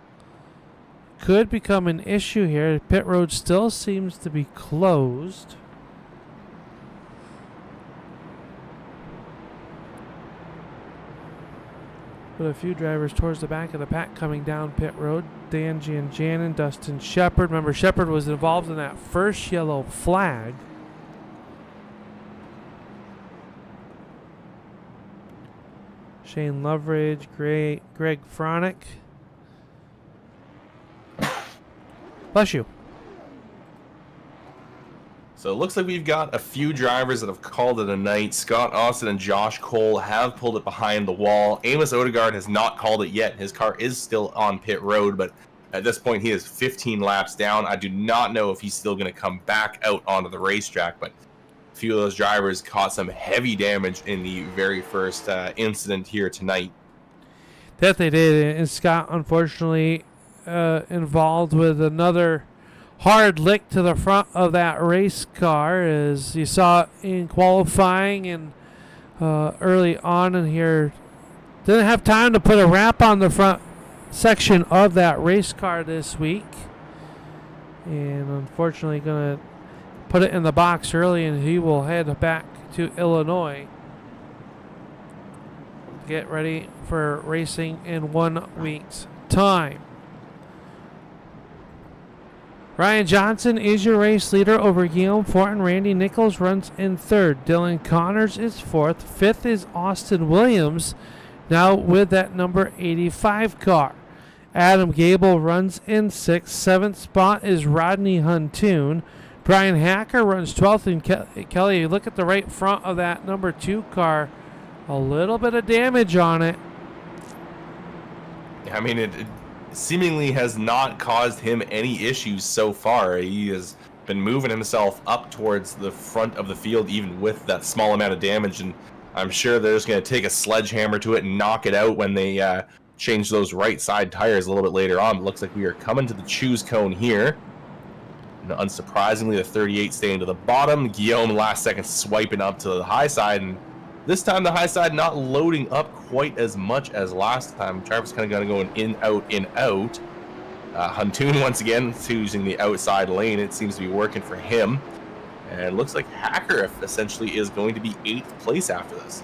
could become an issue here. Pit road still seems to be closed. But a few drivers towards the back of the pack coming down pit road. Dan Janjanin, Dustin Shepard. Remember, Shepard was involved in that first yellow flag. Shane Loveridge, Greg Fronick. Bless you. So it looks like we've got a few drivers that have called it a night. Scott Austin and Josh Cole have pulled it behind the wall. Amos Odegaard has not called it yet. His car is still on pit road, but at this point he is 15 laps down. I do not know if he's still going to come back out onto the racetrack, but a few of those drivers caught some heavy damage in the very first incident here tonight. That they did, and Scott unfortunately involved with another hard lick to the front of that race car, as you saw in qualifying and early on in here. Didn't have time to put a wrap on the front section of that race car this week, and unfortunately going to put it in the box early, and he will head back to Illinois. Get ready for racing in 1 week's time. Ryan Johnson is your race leader over Guillaume Fortin. Randy Nichols runs in 3rd. Dylan Connors is 4th. 5th is Austin Williams, now with that number 85 car. Adam Gable runs in 6th. 7th spot is Rodney Huntoon. Brian Hacker runs 12th. And Kelly, you look at the right front of that number 2 car, a little bit of damage on it. I mean, it seemingly has not caused him any issues so far. He has been moving himself up towards the front of the field even with that small amount of damage, and I'm sure they're just going to take a sledgehammer to it and knock it out when they change those right side tires a little bit later on. It looks like we are coming to the choose cone here. And unsurprisingly, the 38 staying to the bottom. Guillaume last second swiping up to the high side, and this time the high side not loading up quite as much as last time. Travis kind of going in, out, in, out. Huntoon once again choosing the outside lane. It seems to be working for him. And it looks like Hacker essentially is going to be 8th place after this.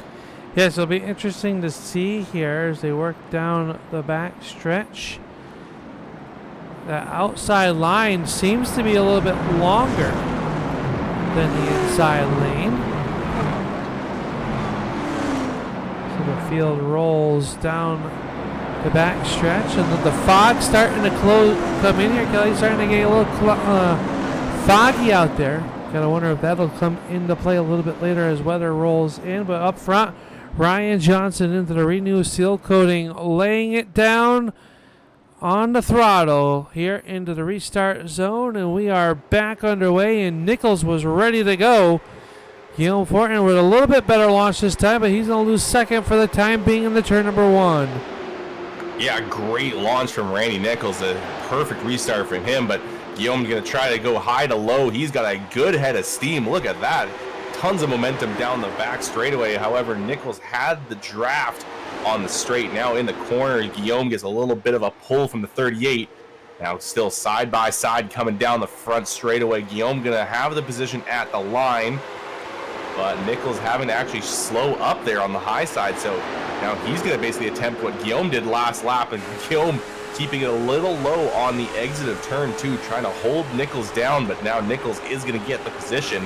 Yes, it'll be interesting to see here as they work down the back stretch. The outside line seems to be a little bit longer than the inside lane. So the field rolls down the back stretch, and then the fog starting to come in here. Kelly's starting to get a little foggy out there. Gotta wonder if that'll come into play a little bit later as weather rolls in. But up front, Ryan Johnson into the Renu Sealcoating, laying it down on the throttle here into the restart zone, and we are back underway, and Nichols was ready to go. Guillaume Fortin with a little bit better launch this time, but he's going to lose second for the time being in the turn number 1. Yeah, great launch from Randy Nichols. A perfect restart from him, but Guillaume's going to try to go high to low. He's got a good head of steam. Look at that. Tons of momentum down the back straightaway. However, Nichols had the draft on the straight. Now in the corner, Guillaume gets a little bit of a pull from the 38. Now still side by side coming down the front straightaway. Guillaume going to have the position at the line, but Nichols having to actually slow up there on the high side. So now he's going to basically attempt what Guillaume did last lap, and Guillaume keeping it a little low on the exit of turn 2, trying to hold Nichols down, but now Nichols is going to get the position.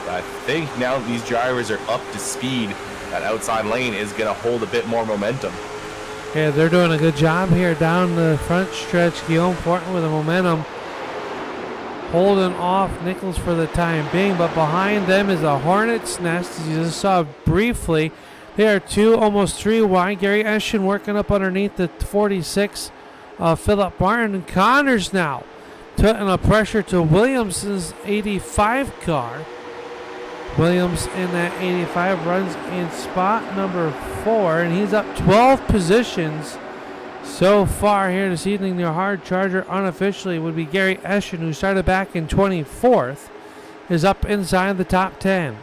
But I think now that these drivers are up to speed, that outside lane is going to hold a bit more momentum. Yeah, they're doing a good job here down the front stretch. Guillaume Fortin with the momentum, holding off Nichols for the time being. But behind them is a Hornet's Nest, as you just saw briefly. They are 2, almost 3 wide. Gary Eschen working up underneath the 46 of Philip Martin. And Connors now putting a pressure to Williamson's 85 car. Williams in that 85 runs in spot number 4, and he's up 12 positions so far here this evening. The hard charger unofficially would be Gary Eschen, who started back in 24th, is up inside the top 10.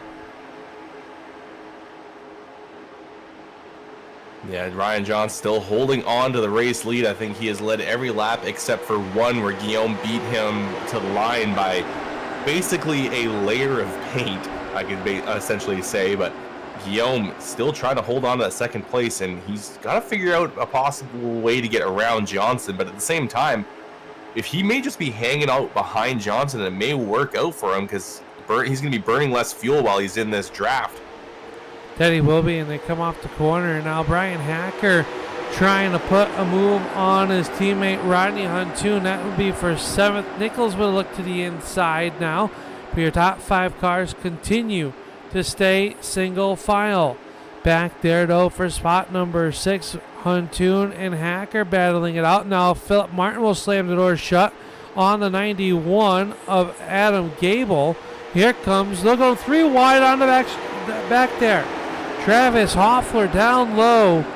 Yeah, Ryan John still holding on to the race lead. I think he has led every lap except for one where Guillaume beat him to the line by basically a layer of paint, I could essentially say. But Guillaume still trying to hold on to that second place, and he's got to figure out a possible way to get around Johnson. But at the same time, if he may just be hanging out behind Johnson, it may work out for him, because he's going to be burning less fuel while he's in this draft. That he will be, and they come off the corner. And now Brian Hacker trying to put a move on his teammate Rodney Huntoon. That would be for 7th. Nichols will look to the inside now. But your top 5 cars continue to stay single file. Back there, though, for spot number 6, Huntoon and Hacker battling it out. Now Philip Martin will slam the door shut on the 91 of Adam Gable. Here comes, they'll go 3 wide on the back there. Travis Hoffler down low,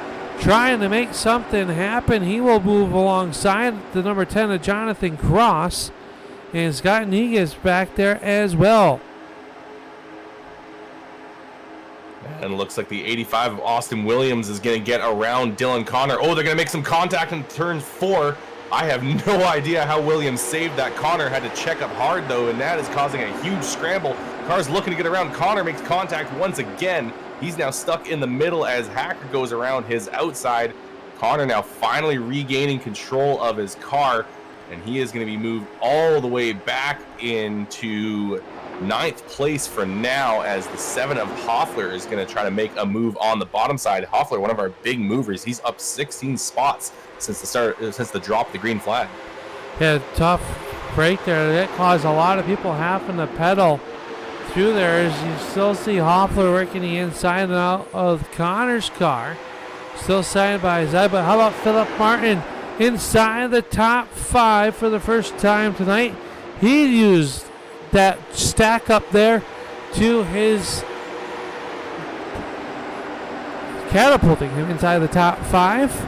trying to make something happen. He will move alongside the number 10 of Jonathan Cross. And Scott Negus back there as well. And it looks like the 85 of Austin Williams is going to get around Dylan Connor. Oh, they're going to make some contact in turn 4. I have no idea how Williams saved that. Connor had to check up hard, though, and that is causing a huge scramble. Car's looking to get around. Connor makes contact once again. He's now stuck in the middle as Hacker goes around his outside. Connor now finally regaining control of his car, and he is going to be moved all the way back into 9th place for now, as the 7 of Hoffler is going to try to make a move on the bottom side. Hoffler, one of our big movers, he's up 16 spots since the drop of the green flag. Yeah, tough break there. That caused a lot of people having to pedal through there, as you still see Hoffler working the inside and out of Connor's car. Still side by side, but how about Philip Martin inside the top 5 for the first time tonight? He used that stack up there to his catapulting him inside the top 5.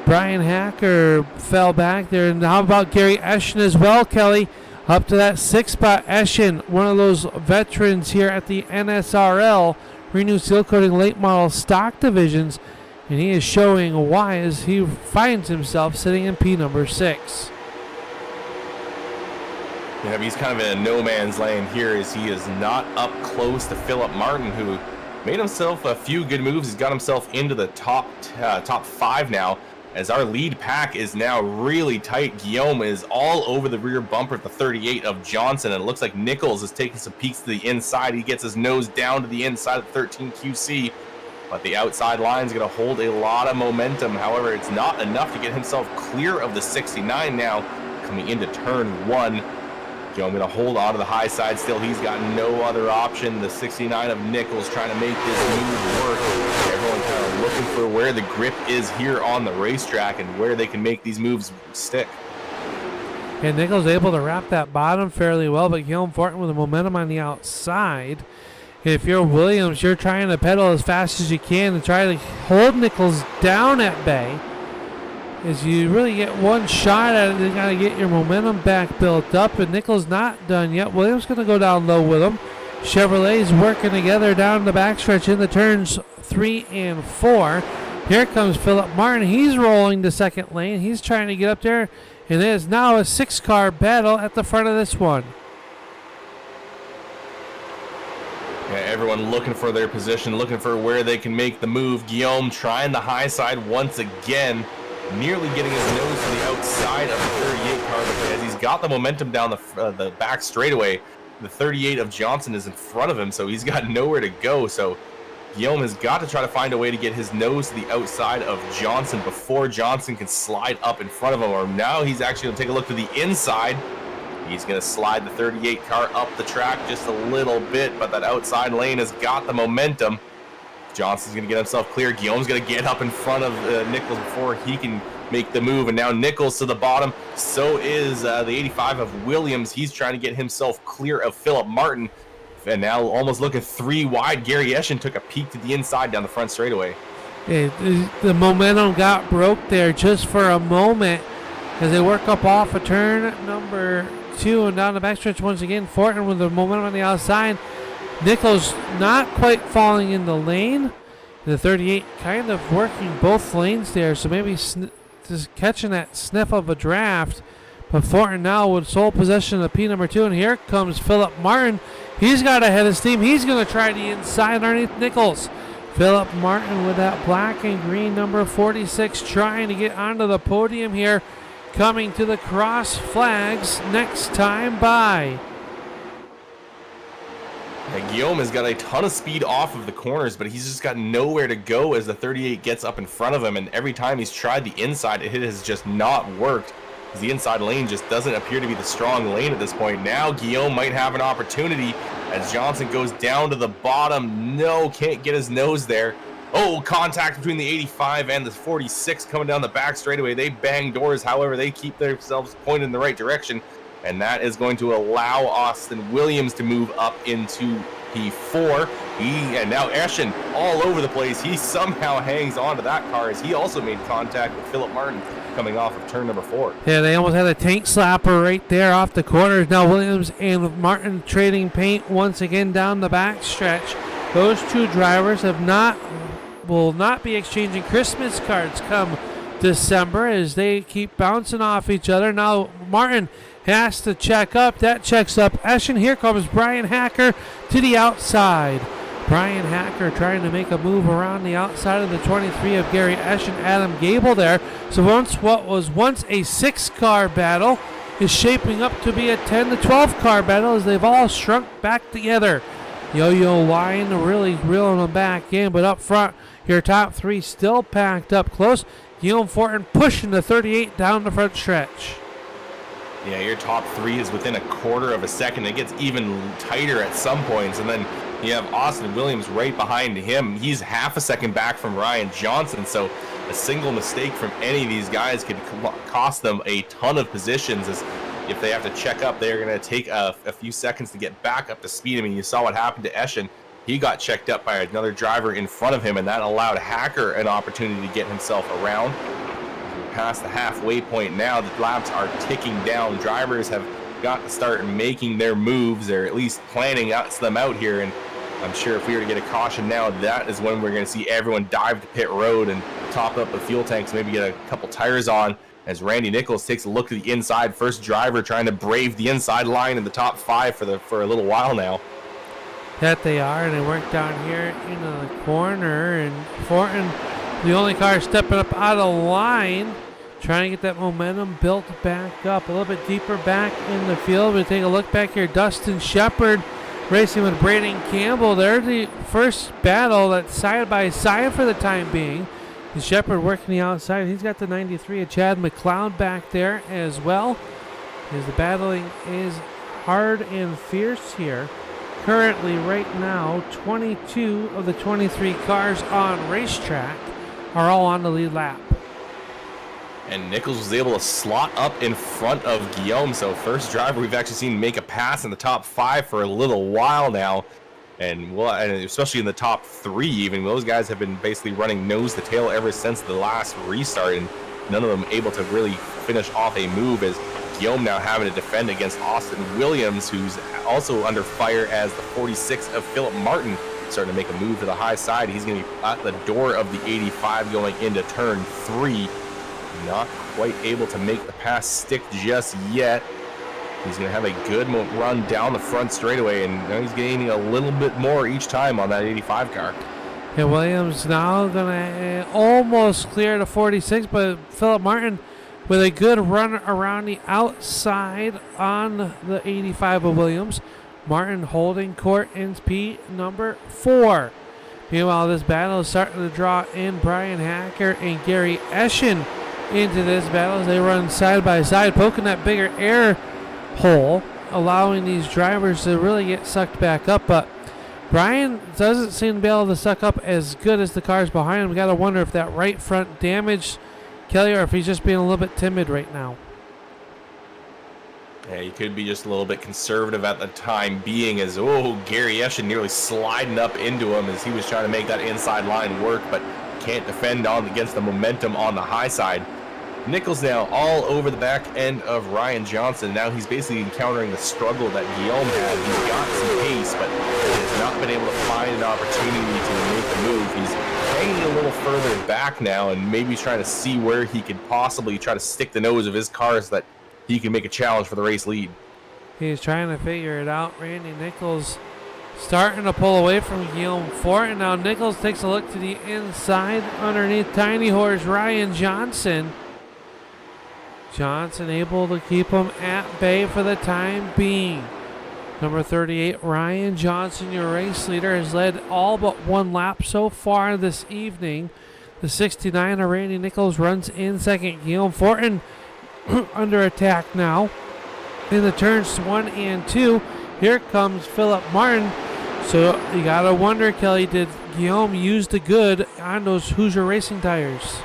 Brian Hacker fell back there. And how about Gary Eschen as well, Kelly? Up to that 6th spot. Eschen, one of those veterans here at the NSRL, Renu Sealcoating late model stock divisions. And he is showing why as he finds himself sitting in P number 6. Yeah, he's kind of in a no man's land here, as he is not up close to Philip Martin, who made himself a few good moves. He's got himself into the top 5 now, as our lead pack is now really tight. Guillaume is all over the rear bumper of the 38 of Johnson, and it looks like Nichols is taking some peeks to the inside. He gets his nose down to the inside of 13 QC, but the outside line is going to hold a lot of momentum. However, it's not enough to get himself clear of the 69 now, coming into turn 1. Guillaume going to hold on to the high side still. He's got no other option. The 69 of Nichols trying to make this move work. Everyone kind of looking for where the grip is here on the racetrack and where they can make these moves stick. And Nichols able to wrap that bottom fairly well, but Guillaume Fortin with the momentum on the outside. If you're Williams, you're trying to pedal as fast as you can and try to hold Nichols down at bay. As you really get one shot at it, you got to get your momentum back built up, and Nichols not done yet. Williams going to go down low with him. Chevrolet's working together down the backstretch in the turns 3 and 4. Here comes Philip Martin. He's rolling to second lane. He's trying to get up there, and it is now a 6-car battle at the front of this one. Yeah, everyone looking for their position, looking for where they can make the move. Guillaume trying the high side once again, nearly getting his nose to the outside of the 38 car, but as he's got the momentum down the back straightaway, the 38 of Johnson is in front of him, so he's got nowhere to go. So Guillaume has got to try to find a way to get his nose to the outside of Johnson before Johnson can slide up in front of him, or now he's actually going to take a look to the inside. He's going to slide the 38 car up the track just a little bit, but that outside lane has got the momentum. Johnson's going to get himself clear. Guillaume's going to get up in front of Nichols before he can make the move. And now Nichols to the bottom. So is the 85 of Williams. He's trying to get himself clear of Philip Martin. And now almost looking 3 wide. Gary Eschen took a peek to the inside down the front straightaway. The momentum got broke there just for a moment as they work up off of turn number 2 and down the backstretch once again. Fortin with the momentum on the outside. Nichols not quite falling in the lane. The 38 kind of working both lanes there, so maybe just catching that sniff of a draft. But Fortin now with sole possession of P number 2, and here comes Philip Martin. He's got a head of steam. He's going to try the inside underneath Nichols. Philip Martin with that black and green number 46 trying to get onto the podium here. Coming to the cross flags next time by. Yeah, Guillaume has got a ton of speed off of the corners, but he's just got nowhere to go as the 38 gets up in front of him, and every time he's tried the inside, it has just not worked. The inside lane just doesn't appear to be the strong lane at this point. Now Guillaume might have an opportunity as Johnson goes down to the bottom. No, can't get his nose there. Oh, contact between the 85 and the 46 coming down the back straightaway. They bang doors, however, they keep themselves pointed in the right direction. And that is going to allow Austin Williams to move up into P4. And now Eschen all over the place. He somehow hangs on to that car as he also made contact with Philip Martin coming off of turn number 4. Yeah, they almost had a tank slapper right there off the corners. Now Williams and Martin trading paint once again down the back stretch. Those two drivers will not be exchanging Christmas cards come December as they keep bouncing off each other. Now Martin has to check up. That checks up Eschen. Here comes Brian Hacker to the outside. Brian Hacker trying to make a move around the outside of the 23 of Gary Eschen. Adam Gable there. So what was once a 6-car battle is shaping up to be a 10 to 12 car battle as they've all shrunk back together. Yo-Yo line really reeling them back in, but up front, your top 3 still packed up close. Guillaume Fortin pushing the 38 down the front stretch. Yeah, your top 3 is within a quarter of a second. It gets even tighter at some points, and then you have Austin Williams right behind him. He's half a second back from Ryan Johnson, so a single mistake from any of these guys could cost them a ton of positions. As if they have to check up, they're going to take a few seconds to get back up to speed. I mean, you saw what happened to Eschen. He got checked up by another driver in front of him, and that allowed Hacker an opportunity to get himself around. We're past the halfway point now. The laps are ticking down. Drivers have got to start making their moves, or at least planning them out here. And I'm sure if we were to get a caution now, that is when we're going to see everyone dive to pit road and top up the fuel tanks, maybe get a couple tires on. As Randy Nichols takes a look to the inside, first driver trying to brave the inside line in the top 5 for a little while now. That they are, and they work down here into the corner, and Fortin, the only car stepping up out of line, trying to get that momentum built back up a little bit deeper back in the field. We take a look back here. Dustin Shepard racing with Braden Campbell. They're the first battle that's side by side for the time being. And Shepard working the outside. He's got the 93 of Chad McLeod back there as well. As the battling is hard and fierce here. Currently, right now, 22 of the 23 cars on racetrack are all on the lead lap. And Nichols was able to slot up in front of Guillaume. So first driver we've actually seen make a pass in the top 5 for a little while now. And especially in the top 3 even. Those guys have been basically running nose to tail ever since the last restart. And none of them able to really finish off a move, as Guillaume now having to defend against Austin Williams, who's also under fire as the 46 of Philip Martin starting to make a move to the high side. He's going to be at the door of the 85 going into turn 3. Not quite able to make the pass stick just yet. He's going to have a good run down the front straightaway, and now he's gaining a little bit more each time on that 85 car. Yeah, Williams now going to almost clear the 46, but Philip Martin with a good run around the outside on the 85 of Williams. Martin holding court in P number 4. Meanwhile, this battle is starting to draw in Brian Hacker and Gary Eschen into this battle as they run side by side, poking that bigger air hole, allowing these drivers to really get sucked back up. But Brian doesn't seem to be able to suck up as good as the cars behind him. We got to wonder if that right front damaged Kelly or if he's just being a little bit timid right now. Yeah, he could be just a little bit conservative at the time being, as Gary Eschen nearly sliding up into him as he was trying to make that inside line work, but can't defend on against the momentum on the high side. Nichols now all over the back end of Ryan Johnson. Now he's basically encountering the struggle that Guillaume had. He's got some pace, but has not been able to find an opportunity to make the move. He's hanging a little further back now and maybe trying to see where he could possibly try to stick the nose of his car so that he can make a challenge for the race lead. He's trying to figure it out. Randy Nichols starting to pull away from Guillaume Fort, and now Nichols takes a look to the inside underneath Tiny Horse Ryan Johnson. Johnson able to keep him at bay for the time being. Number 38, Ryan Johnson, your race leader, has led all but one lap so far this evening. The 69 of Randy Nichols runs in second. Guillaume Fortin under attack now in the turns 1 and 2. Here comes Philip Martin. So you gotta wonder, Kelly, did Guillaume use the good on those Hoosier Racing tires?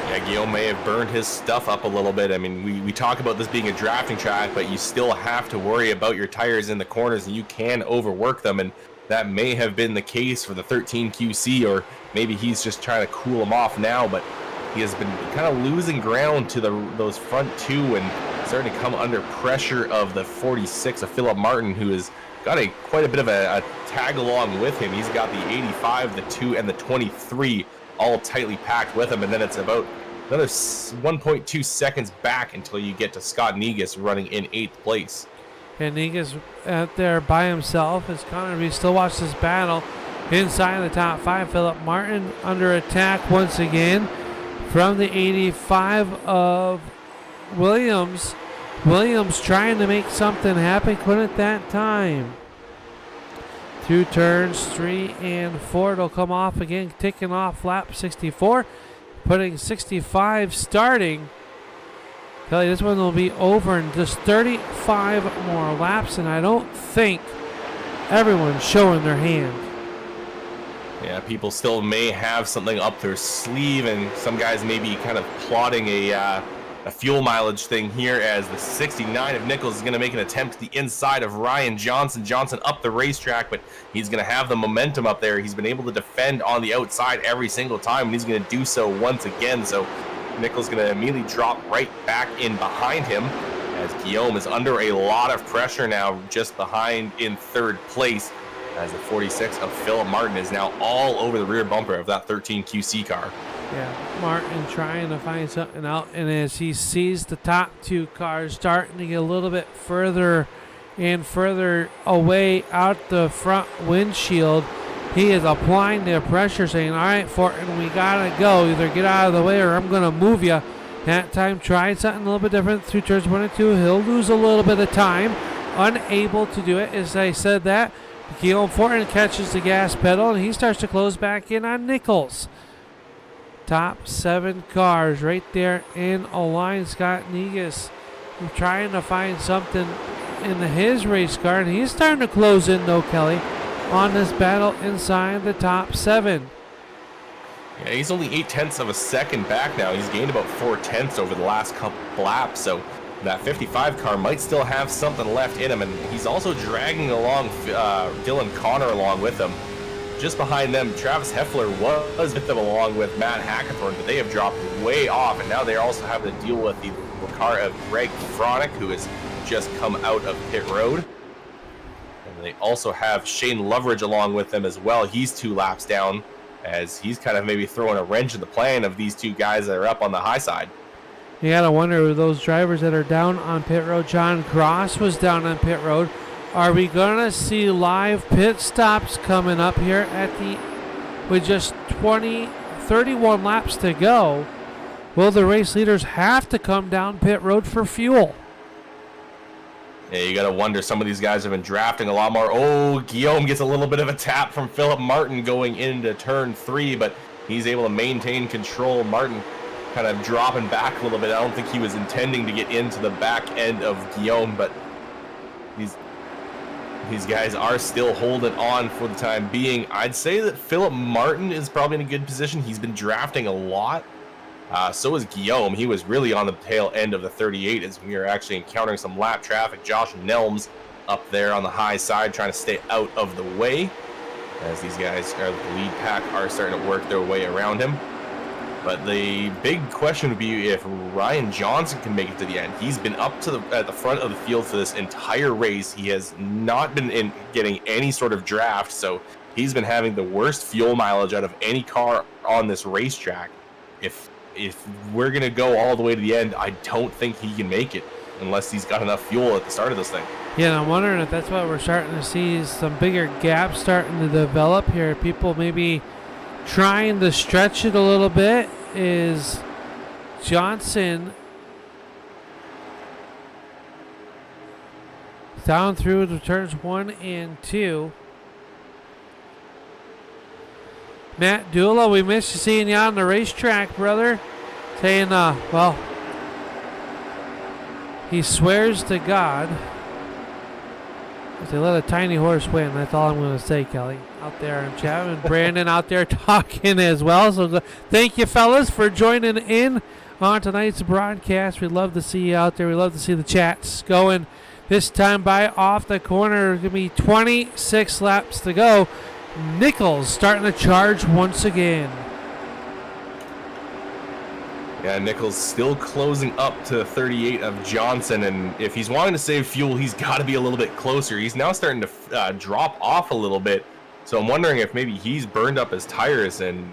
Yeah, Guillaume may have burned his stuff up a little bit. I mean, we talk about this being a drafting track, but you still have to worry about your tires in the corners, and you can overwork them, and that may have been the case for the 13 QC, or maybe he's just trying to cool them off now, but he has been kind of losing ground to those front two and starting to come under pressure of the 46 of Philip Martin, who has got quite a bit of a tag along with him. He's got the 85, the 2, and the 23 all tightly packed with him, and then it's about another 1.2 seconds back until you get to Scott Negus running in 8th place. And Negus out there by himself as Connor still watches this battle inside the top 5. Philip Martin under attack once again from the 85 of Williams. Williams trying to make something happen, couldn't at that time. Through turns 3 and 4, it'll come off again, ticking off lap 64, putting 65 starting. Kelly, this one will be over in just 35 more laps, and I don't think everyone's showing their hand. Yeah, people still may have something up their sleeve, and some guys may be kind of plotting a fuel mileage thing here, as the 69 of Nichols is going to make an attempt to the inside of Ryan Johnson. Johnson up the racetrack, but he's going to have the momentum up there. He's been able to defend on the outside every single time, and he's going to do so once again. So Nichols is going to immediately drop right back in behind him, as Guillaume is under a lot of pressure now, just behind in 3rd place, as the 46 of Philip Martin is now all over the rear bumper of that 13 QC car. Yeah, Martin trying to find something out, and as he sees the top 2 cars starting to get a little bit further and further away out the front windshield, he is applying the pressure, saying, all right, Fortin, we gotta go. Either get out of the way or I'm gonna move you. That time tried something a little bit different through turns 1 and 2. He'll lose a little bit of time, unable to do it. As I said that, Guillaume Fortin catches the gas pedal, and he starts to close back in on Nichols. Top 7 cars right there in a line. Scott Negus trying to find something in his race car, and he's starting to close in, though, Kelly, on this battle inside the top 7. Yeah, he's only 0.8 of a second back now. He's gained about 0.4 over the last couple laps, so that 55 car might still have something left in him, and he's also dragging along Dylan Connor along with him. Just behind them, Travis Heffler was with them along with Matt Hackathorn, but they have dropped way off, and now they also have to deal with the car of Greg Fronick, who has just come out of pit road. And they also have Shane Loveridge along with them as well. He's 2 laps down, as he's kind of maybe throwing a wrench in the plan of these 2 guys that are up on the high side. You gotta wonder, those drivers that are down on pit road, John Cross was down on pit road. Are we gonna see live pit stops coming up here with just 31 laps to go? Will the race leaders have to come down pit road for fuel? Yeah, you gotta wonder. Some of these guys have been drafting a lot more. Oh, Guillaume gets a little bit of a tap from Philip Martin going into turn 3, but he's able to maintain control. Martin kind of dropping back a little bit. I don't think he was intending to get into the back end of Guillaume, but these guys are still holding on for the time being. I'd say that Philip Martin is probably in a good position. He's been drafting a lot. So is Guillaume. He was really on the tail end of the 38 as we are actually encountering some lap traffic. Josh Nelms up there on the high side trying to stay out of the way as these guys, the lead pack, are starting to work their way around him. But the big question would be if Ryan Johnson can make it to the end. He's been up to at the front of the field for this entire race. He has not been getting any sort of draft, so he's been having the worst fuel mileage out of any car on this racetrack. If we're gonna go all the way to the end, I don't think he can make it unless he's got enough fuel at the start of this thing. Yeah, and I'm wondering if that's why we're starting to see some bigger gaps starting to develop here. People maybe trying to stretch it a little bit. Is Johnson down through the turns 1 and 2. Matt Dula, we missed seeing you on the racetrack, brother. Saying, well, he swears to God if they let a tiny horse win. That's all I'm going to say, Kelly. Out there in chat, and Brandon out there talking as well. So thank you, fellas, for joining in on tonight's broadcast. We love to see you out there. We love to see the chats going. This time by off the corner, going to be 26 laps to go. Nichols starting to charge once again. Yeah, Nichols still closing up to 38 of Johnson, and if he's wanting to save fuel, he's got to be a little bit closer. He's now starting to drop off a little bit, so I'm wondering if maybe he's burned up his tires and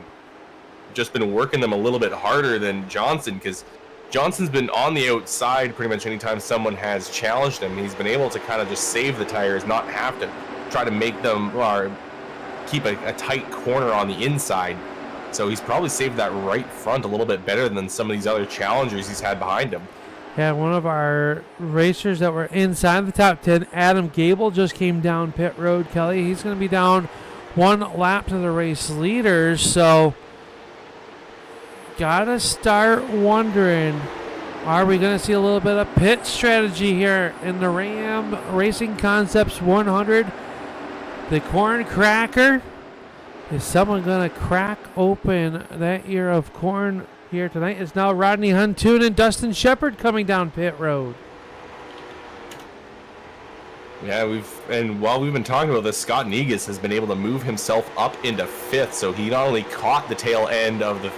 just been working them a little bit harder than Johnson, because Johnson's been on the outside pretty much anytime someone has challenged him. He's been able to kind of just save the tires, not have to try to make them or keep a tight corner on the inside. So he's probably saved that right front a little bit better than some of these other challengers he's had behind him. Yeah, one of our racers that were inside the top 10, Adam Gable, just came down pit road, Kelly. He's going to be down 1 lap to the race leaders, so gotta start wondering, are we going to see a little bit of pit strategy here in the Ram Racing Concepts 100? The corn cracker. Is someone going to crack open that ear of corn here tonight? It's now Rodney Huntoon and Dustin Shepard coming down pit road. Yeah, while we've been talking about this, Scott Negus has been able to move himself up into 5th, so he not only caught the tail end of the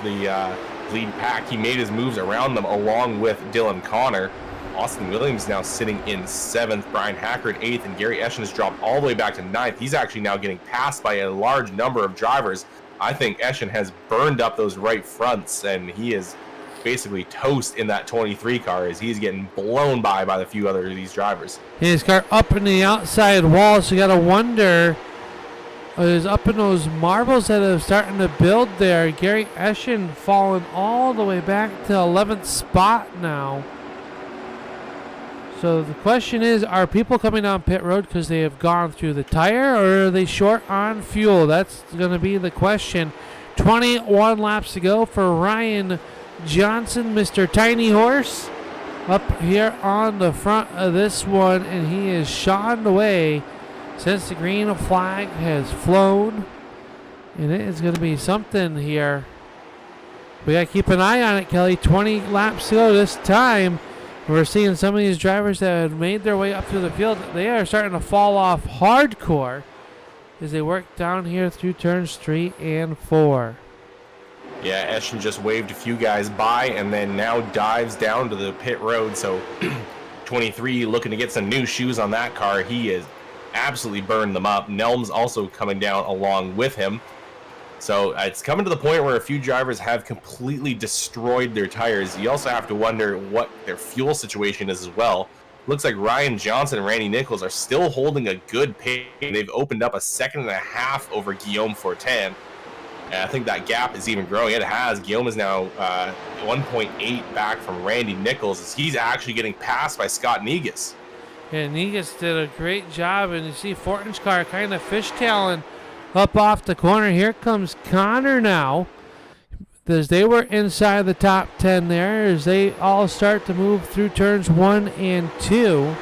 lead pack, he made his moves around them along with Dylan Connor. Austin Williams now sitting in 7th, Brian Hacker at 8th, and Gary Eschen has dropped all the way back to 9th. He's actually now getting passed by a large number of drivers. I think Eschen has burned up those right fronts, and he is basically toast in that 23 car as he's getting blown by the few other of these drivers. His car up in the outside wall, so you got to wonder, is up in those marbles that are starting to build there. Gary Eschen falling all the way back to 11th spot now. So the question is, are people coming down pit road because they have gone through the tire, or are they short on fuel? That's going to be the question. 21 laps to go for Ryan Johnson, Mr. Tiny Horse. up here on the front of this one, and he is shot away since the green flag has flown. And it is going to be something here. We got to keep an eye on it, Kelly. 20 laps to go this time. We're seeing some of these drivers that have made their way up through the field. They are starting to fall off hardcore as they work down here through turns 3 and 4. Yeah, Eschen just waved a few guys by and then now dives down to the pit road. So 23 looking to get some new shoes on that car. He has absolutely burned them up. Nelm's also coming down along with him. So it's coming to the point where a few drivers have completely destroyed their tires. You also have to wonder what their fuel situation is as well. Looks like Ryan Johnson and Randy Nichols are still holding a good pace. They've opened up a 1.5 seconds over Guillaume Fortin. And I think that gap is even growing. It has. Guillaume is now 1.8 back from Randy Nichols as he's actually getting passed by Scott Negus. Yeah, Negus did a great job, and you see Fortin's car kind of fishtailing up off the corner. Here comes Connor now, as they were inside the top 10 there, as they all start to move through turns 1 and 2.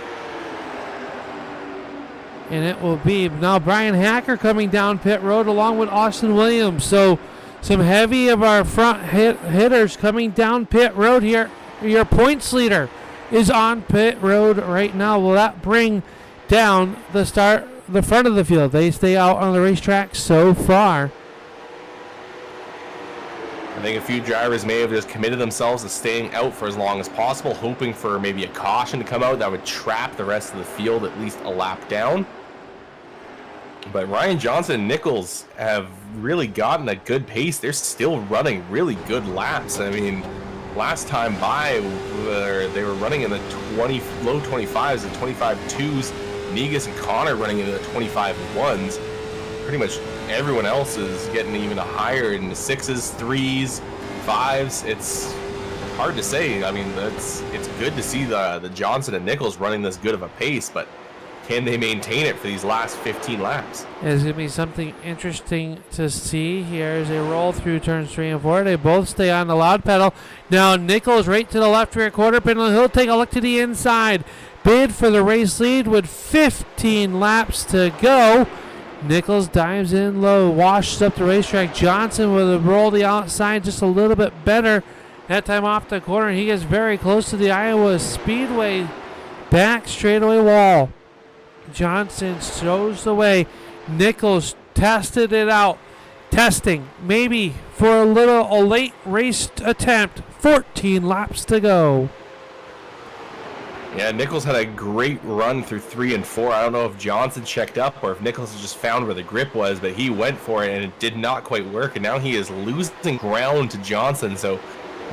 And it will be now Brian Hacker coming down pit road along with Austin Williams. So some heavy of our front hitters coming down pit road here. Your points leader is on pit road right now. Will that bring down the front of the field? They stay out on the racetrack so far. I think a few drivers may have just committed themselves to staying out for as long as possible, hoping for maybe a caution to come out that would trap the rest of the field at least a lap down. But Ryan Johnson and Nichols have really gotten a good pace. They're still running really good laps. I mean, last time by, they were running in the low 25s and 25.2s. Negus and Connor running into the 25.1s. Pretty much everyone else is getting even higher in the 6s, 3s, 5s. It's hard to say. I mean, it's good to see the Johnson and Nichols running this good of a pace, but can they maintain it for these last 15 laps? It's going to be something interesting to see here as they roll through turns 3 and 4. They both stay on the loud pedal. Now Nichols right to the left rear quarter panel. He'll take a look to the inside. Bid for the race lead with 15 laps to go. Nichols dives in low, washes up the racetrack. Johnson will roll the outside just a little bit better. That time off the corner. He gets very close to the Iowa Speedway back straightaway wall. Johnson shows the way. Nichols tested it out. Testing maybe for a late race attempt. 14 laps to go. Yeah, Nichols had a great run through 3 and 4. I don't know if Johnson checked up or if Nichols just found where the grip was, but he went for it and it did not quite work. And now he is losing ground to Johnson. So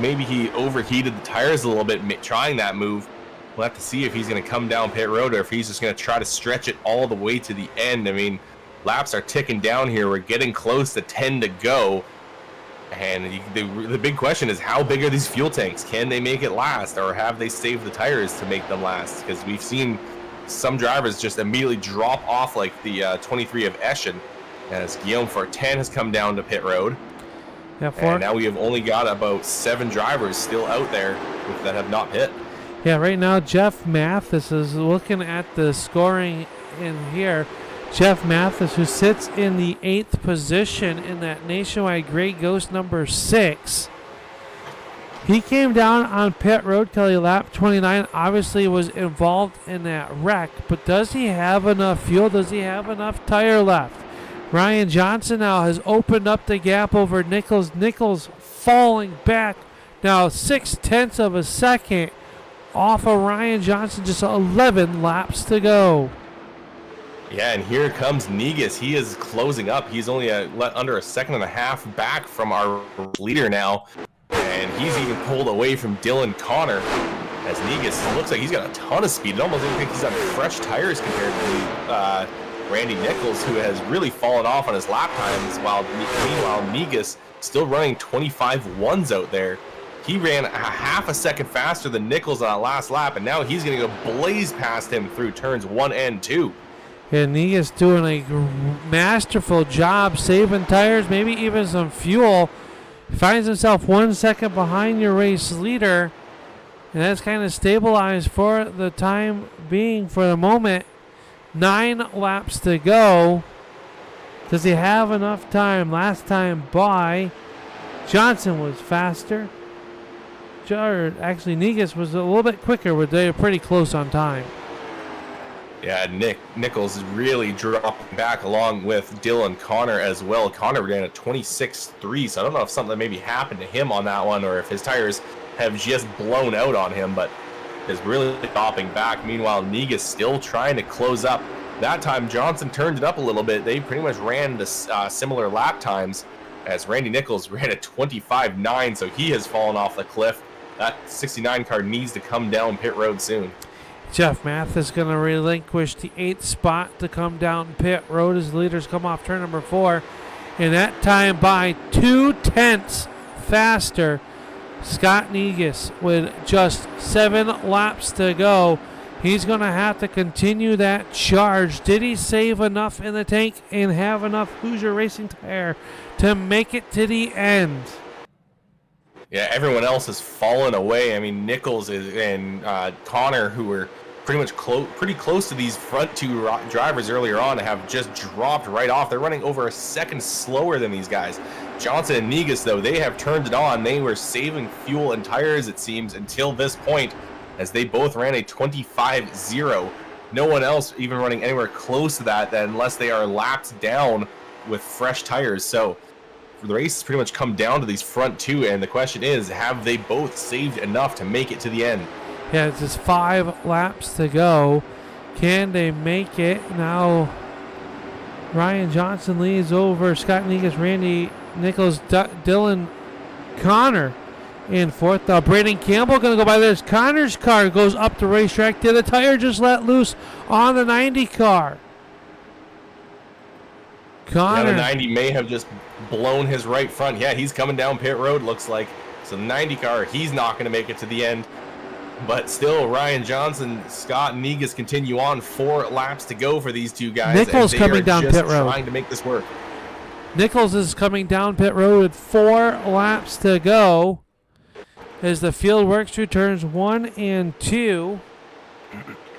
maybe he overheated the tires a little bit trying that move. We'll have to see if he's going to come down pit road or if he's just going to try to stretch it all the way to the end. I mean, laps are ticking down here. We're getting close to 10 to go. And the big question is, how big are these fuel tanks? Can they make it last, or have they saved the tires to make them last? Because we've seen some drivers just immediately drop off, like the 23 of Eschen, as Guillaume Fortin has come down to pit road. Yeah, and now we have only got about 7 drivers still out there that have not pit. Yeah, right now Jeff Mathis is looking at the scoring in here. Jeff Mathis, who sits in the 8th position in that Nationwide Grey Ghost number 6. He came down on pit road, Kelly, lap 29. Obviously was involved in that wreck, but does he have enough fuel? Does he have enough tire left? Ryan Johnson now has opened up the gap over Nichols. Nichols falling back now 0.6 of a second off of Ryan Johnson. Just 11 laps to go. Yeah, and here comes Negus. He is closing up. He's only under 1.5 seconds back from our leader now. And he's even pulled away from Dylan Connor as Negus looks like he's got a ton of speed. It almost looks like he's on fresh tires compared to Randy Nichols, who has really fallen off on his lap times, while meanwhile Negus still running 25.1s out there. He ran 0.5 seconds faster than Nichols on that last lap, and now he's going to go blaze past him through turns 1 and 2. And he is doing a masterful job saving tires, maybe even some fuel. Finds himself 1 second behind your race leader And that's kind of stabilized for the time being for the moment. 9 laps to go. Does he have enough time? Last time by, Johnson was faster. Actually, Negus was a little bit quicker, they were pretty close on time. Yeah, Nichols is really dropping back along with Dylan Connor as well. Connor ran a 26.3, so I don't know if something maybe happened to him on that one or if his tires have just blown out on him, but is really dropping back. Meanwhile, Negus still trying to close up. That time, Johnson turned it up a little bit. They pretty much ran the similar lap times as Randy Nichols ran a 25.9, so he has fallen off the cliff. That 69 car needs to come down pit road soon. Jeff Mathis going to relinquish the 8th spot to come down pit road as the leaders come off turn number 4. And that time by 2/10 faster. Scott Negus with just 7 laps to go. He's going to have to continue that charge. Did he save enough in the tank and have enough Hoosier Racing tire to make it to the end? Yeah, everyone else has fallen away. I mean, Nichols and Connor, who were pretty much pretty close to these front 2 drivers earlier on, have just dropped right off. They're running over a second slower than these guys. Johnson and Negus, though, they have turned it on. They were saving fuel and tires, it seems, until this point, as they both ran a 25.0. No one else even running anywhere close to that, unless they are lapped down with fresh tires. So the race has pretty much come down to these front 2, and the question is, have they both saved enough to make it to the end? Yeah, it's just 5 laps to go. Can they make it? Now, Ryan Johnson leads over Scott Negus, Randy Nichols, Dylan Connor in 4th. Braden Campbell going to go by this. Connor's car goes up the racetrack. Did the tire just let loose on the 90 car? Connor. Yeah, the 90 may have just blown his right front. Yeah, he's coming down pit road, looks like. So the 90 car, he's not going to make it to the end. But still, Ryan Johnson, Scott Negus continue on. 4 laps to go for these 2 guys. Nichols coming down pit road. Trying to make this work. Nichols is coming down pit road with 4 laps to go as the field works through turns 1 and 2,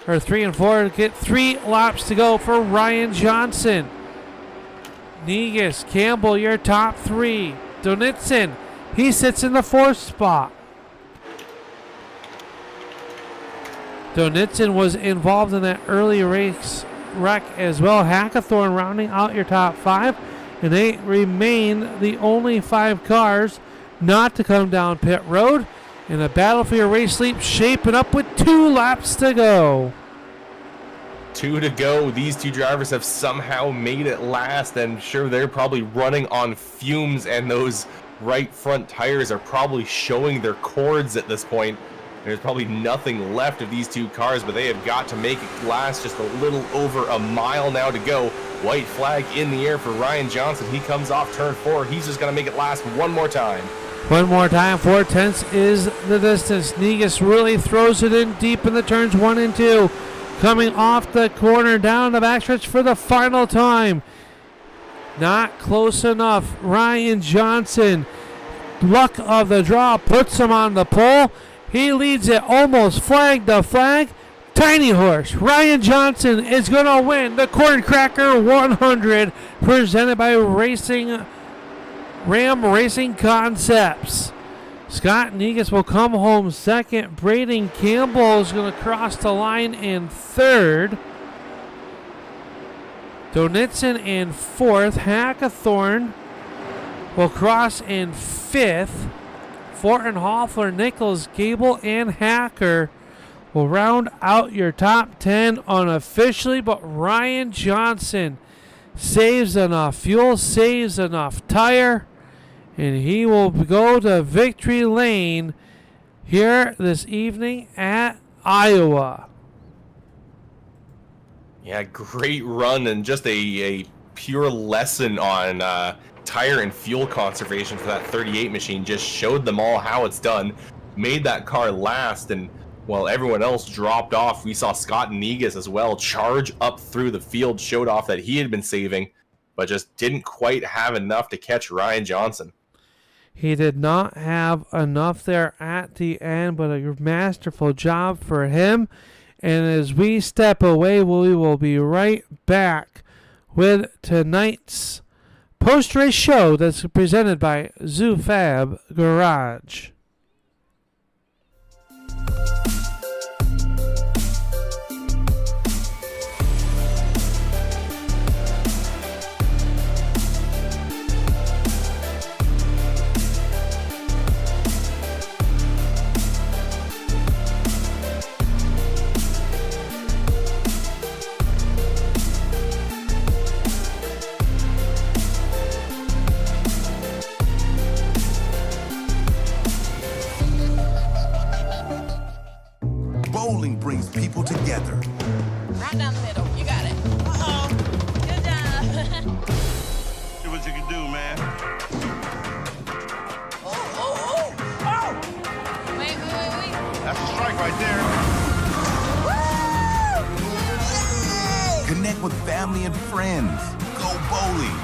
or 3 and 4 to get 3 laps to go for Ryan Johnson. Negus, Campbell, your top 3. Donitson, he sits in the 4th spot. Donitson was involved in that early race wreck as well. Hackathorn rounding out your top 5, and they remain the only 5 cars not to come down pit road. And a battle for your race sleep shaping up with 2 laps to go. 2 to go. These 2 drivers have somehow made it last, and sure, they're probably running on fumes, and those right front tires are probably showing their cords at this point. There's probably nothing left of these 2 cars, but they have got to make it last. Just a little over a mile now to go. White flag in the air for Ryan Johnson. He comes off turn 4. He's just going to make it last one more time. One more time. 4/10 is the distance. Negus really throws it in deep in the turns 1 and 2. Coming off the corner down the backstretch for the final time. Not close enough. Ryan Johnson, luck of the draw, puts him on the pole. He leads it almost flag to flag. Tiny Horse, Ryan Johnson is going to win the Corncracker 100 presented by Ram Racing Concepts. Scott Negus will come home second. Braden Campbell is going to cross the line in 3rd. Donitson in 4th. Hackathorn will cross in 5th. Fortin, Hoffler, Nichols, Gable, and Hacker will round out your top 10 unofficially, but Ryan Johnson saves enough fuel, saves enough tire, and he will go to victory lane here this evening at Iowa. Yeah, great run, and just a pure lesson on tire and fuel conservation for that 38 machine. Just showed them all how it's done, made that car last, and while everyone else dropped off, we saw Scott Negus as well charge up through the field, showed off that he had been saving, but just didn't quite have enough to catch Ryan Johnson. He did not have enough there at the end, but a masterful job for him. And as we step away, we will be right back with tonight's post-race show that's presented by ZooFab Garage. Bowling brings people together. Right down the middle. You got it. Uh-oh. Good job. See what you can do, man. Oh. Wait. That's a strike right there. Connect with family and friends. Go bowling.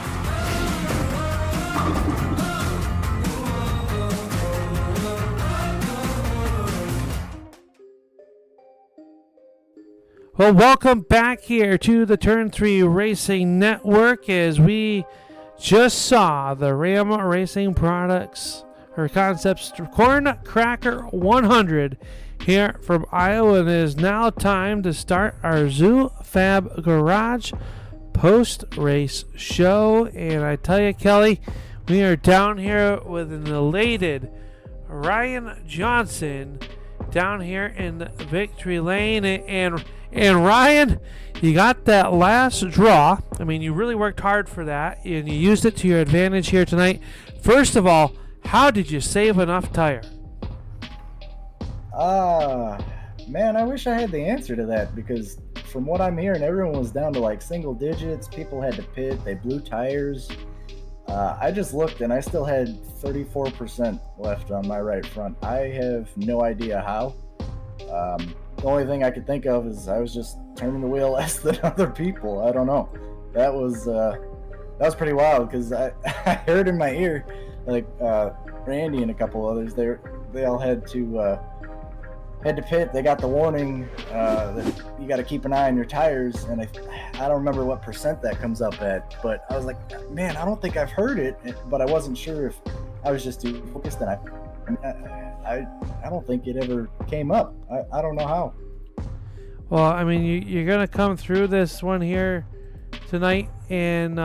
Well, welcome back here to the Turn 3 Racing Network as we just saw the Ram Racing Products or Concepts Corn Cracker 100 here from Iowa. And it is now time to start our ZooFab Garage post-race show. And I tell you, Kelly, we are down here with an elated Ryan Johnson down here in Victory Lane. And Ryan, you got that last draw. I mean, you really worked hard for that, and you used it to your advantage here tonight. First of all, how did you save enough tire? Man, I wish I had the answer to that, because from what I'm hearing, everyone was down to like single digits. People had to pit. They blew tires. I just looked, and I still had 34% left on my right front. I have no idea how. The only thing I could think of is I was just turning the wheel less than other people. I don't know. That was pretty wild, because I heard in my ear, like Randy and a couple others, they all had to pit. They got the warning that you got to keep an eye on your tires, and I don't remember what percent that comes up at, but I was like, man, I don't think I've heard it, but I wasn't sure if I was just too focused, and I don't think it ever came up. I don't know how. Well, I mean, you're going to come through this one here tonight and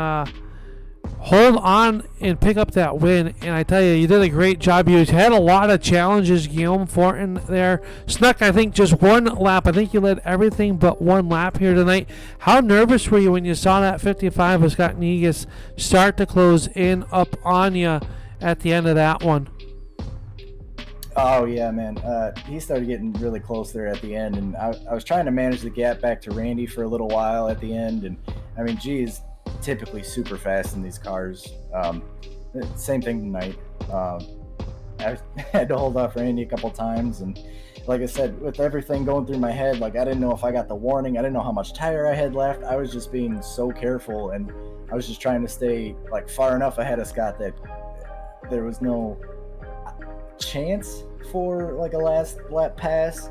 hold on and pick up that win. And I tell you, you did a great job. You had a lot of challenges. Guillaume Fortin there snuck, I think, just one lap. I think you led everything but one lap here tonight. How nervous were you when you saw that 55 of Scott Negus start to close in up on you at the end of that one? Oh, yeah, man. He started getting really close there at the end, and I was trying to manage the gap back to Randy for a little while at the end. And, I mean, G is typically super fast in these cars. Same thing tonight. I had to hold off Randy a couple times, and like I said, with everything going through my head, like I didn't know if I got the warning. I didn't know how much tire I had left. I was just being so careful, and I was just trying to stay like far enough ahead of Scott that there was no chance for like a last lap pass.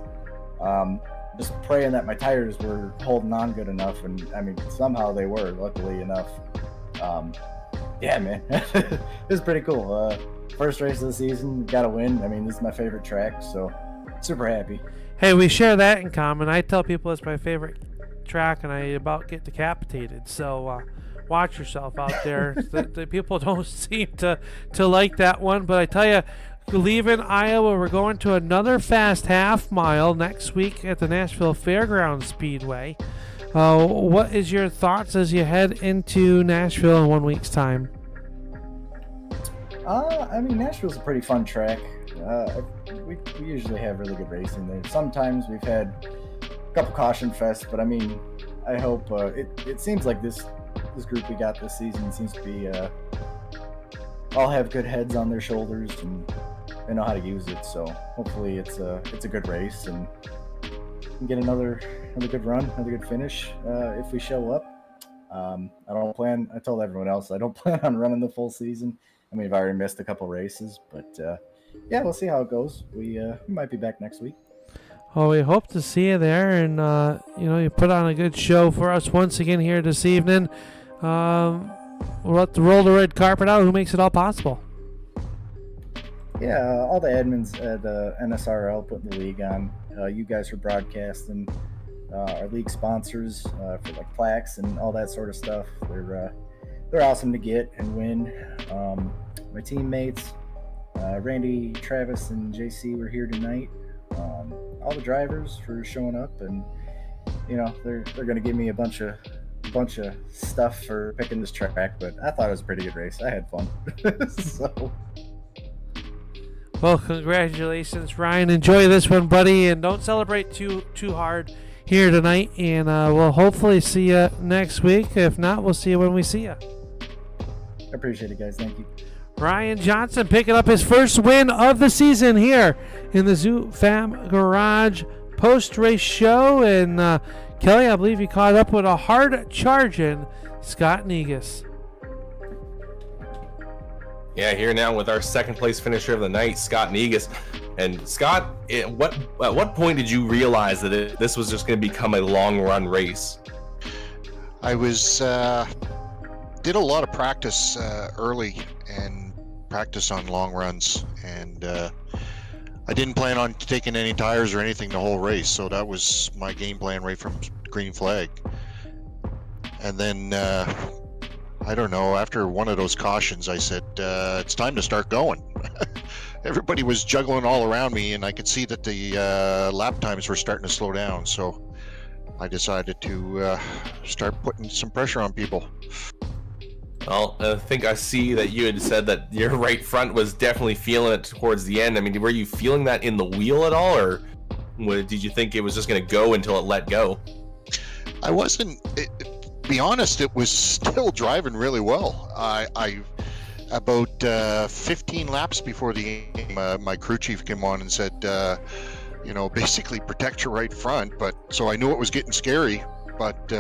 Just praying that my tires were holding on good enough, and I mean somehow they were, luckily enough. Yeah, man. It was pretty cool. First race of the season, got a win. I mean, this is my favorite track, so super happy. Hey, we share that in common. I tell people it's my favorite track, and I about get decapitated. So watch yourself out there. the people don't seem to like that one, but I tell you, leaving Iowa, we're going to another fast half mile next week at the Nashville Fairgrounds Speedway. What is your thoughts as you head into Nashville in 1 week's time? I mean, Nashville's a pretty fun track. We usually have really good racing there. Sometimes we've had a couple caution fests, but I mean, I hope it seems like this group we got this season seems to be all have good heads on their shoulders, and they know how to use it. So hopefully it's a good race, and we can get another good run, another good finish if we show up. I told everyone else I don't plan on running the full season. we've already missed a couple races, but yeah, we'll see how it goes. We might be back next week. Well, we hope to see you there, and you put on a good show for us once again here this evening. We'll let roll the red carpet out. Who makes it all possible? Yeah, all the admins at NSRL putting the league on. You guys for broadcasting. Our league sponsors for like plaques and all that sort of stuff. They're awesome to get and win. My teammates, Randy, Travis, and JC were here tonight. All the drivers for showing up, and they're going to give me a bunch of stuff for picking this track. But I thought it was a pretty good race. I had fun. So. Well, congratulations, Ryan. Enjoy this one, buddy, and don't celebrate too hard here tonight. And we'll hopefully see you next week. If not, we'll see you when we see you. I appreciate it, guys. Thank you. Ryan Johnson picking up his first win of the season here in the Zoo Fam Garage post-race show. And Kelly, I believe you caught up with a hard-charging Scott Negus. Yeah, here now with our second place finisher of the night, Scott Negus. And Scott, at what point did you realize that this was just going to become a long-run race? I did a lot of practice early and practice on long runs, and I didn't plan on taking any tires or anything the whole race, so that was my game plan right from green flag. And then I don't know, after one of those cautions I said it's time to start going. Everybody was juggling all around me, and I could see that the lap times were starting to slow down, so I decided to start putting some pressure on people. Well, I think I see that you had said that your right front was definitely feeling it towards the end. I mean, were you feeling that in the wheel at all, or did you think it was just going to go until it let go? I wasn't. To be honest, it was still driving really well. I about 15 laps before the game, my crew chief came on and said, basically protect your right front. But so I knew it was getting scary, but.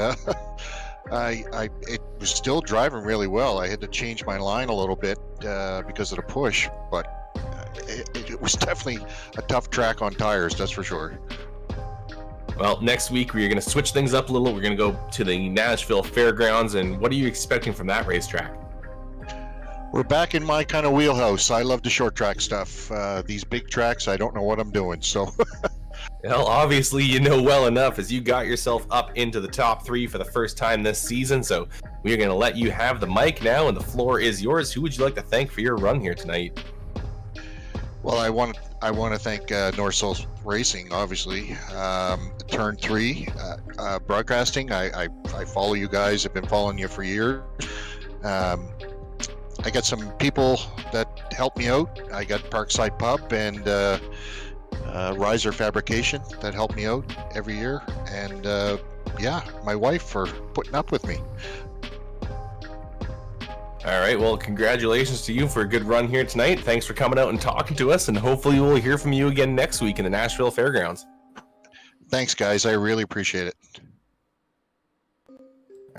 It was still driving really well. I had to change my line a little bit because of the push, but it was definitely a tough track on tires, that's for sure. Well, next week we're going to switch things up a little. We're going to go to the Nashville Fairgrounds, and what are you expecting from that racetrack? We're back in my kind of wheelhouse. I love the short track stuff. These big tracks, I don't know what I'm doing, so... Well, obviously you know well enough, as you got yourself up into the top 3 for the first time this season, so we're going to let you have the mic now, and the floor is yours. Who would you like to thank for your run here tonight? Well, I want to thank North Soul Racing, obviously. Turn 3 broadcasting. I follow you guys. I've been following you for years. I got some people that help me out. I got Parkside Pub and Riser Fabrication that help me out every year, and my wife for putting up with me. All right, well, congratulations to you for a good run here tonight. Thanks for coming out and talking to us, and hopefully we'll hear from you again next week in the Nashville Fairgrounds. Thanks, guys. I really appreciate it.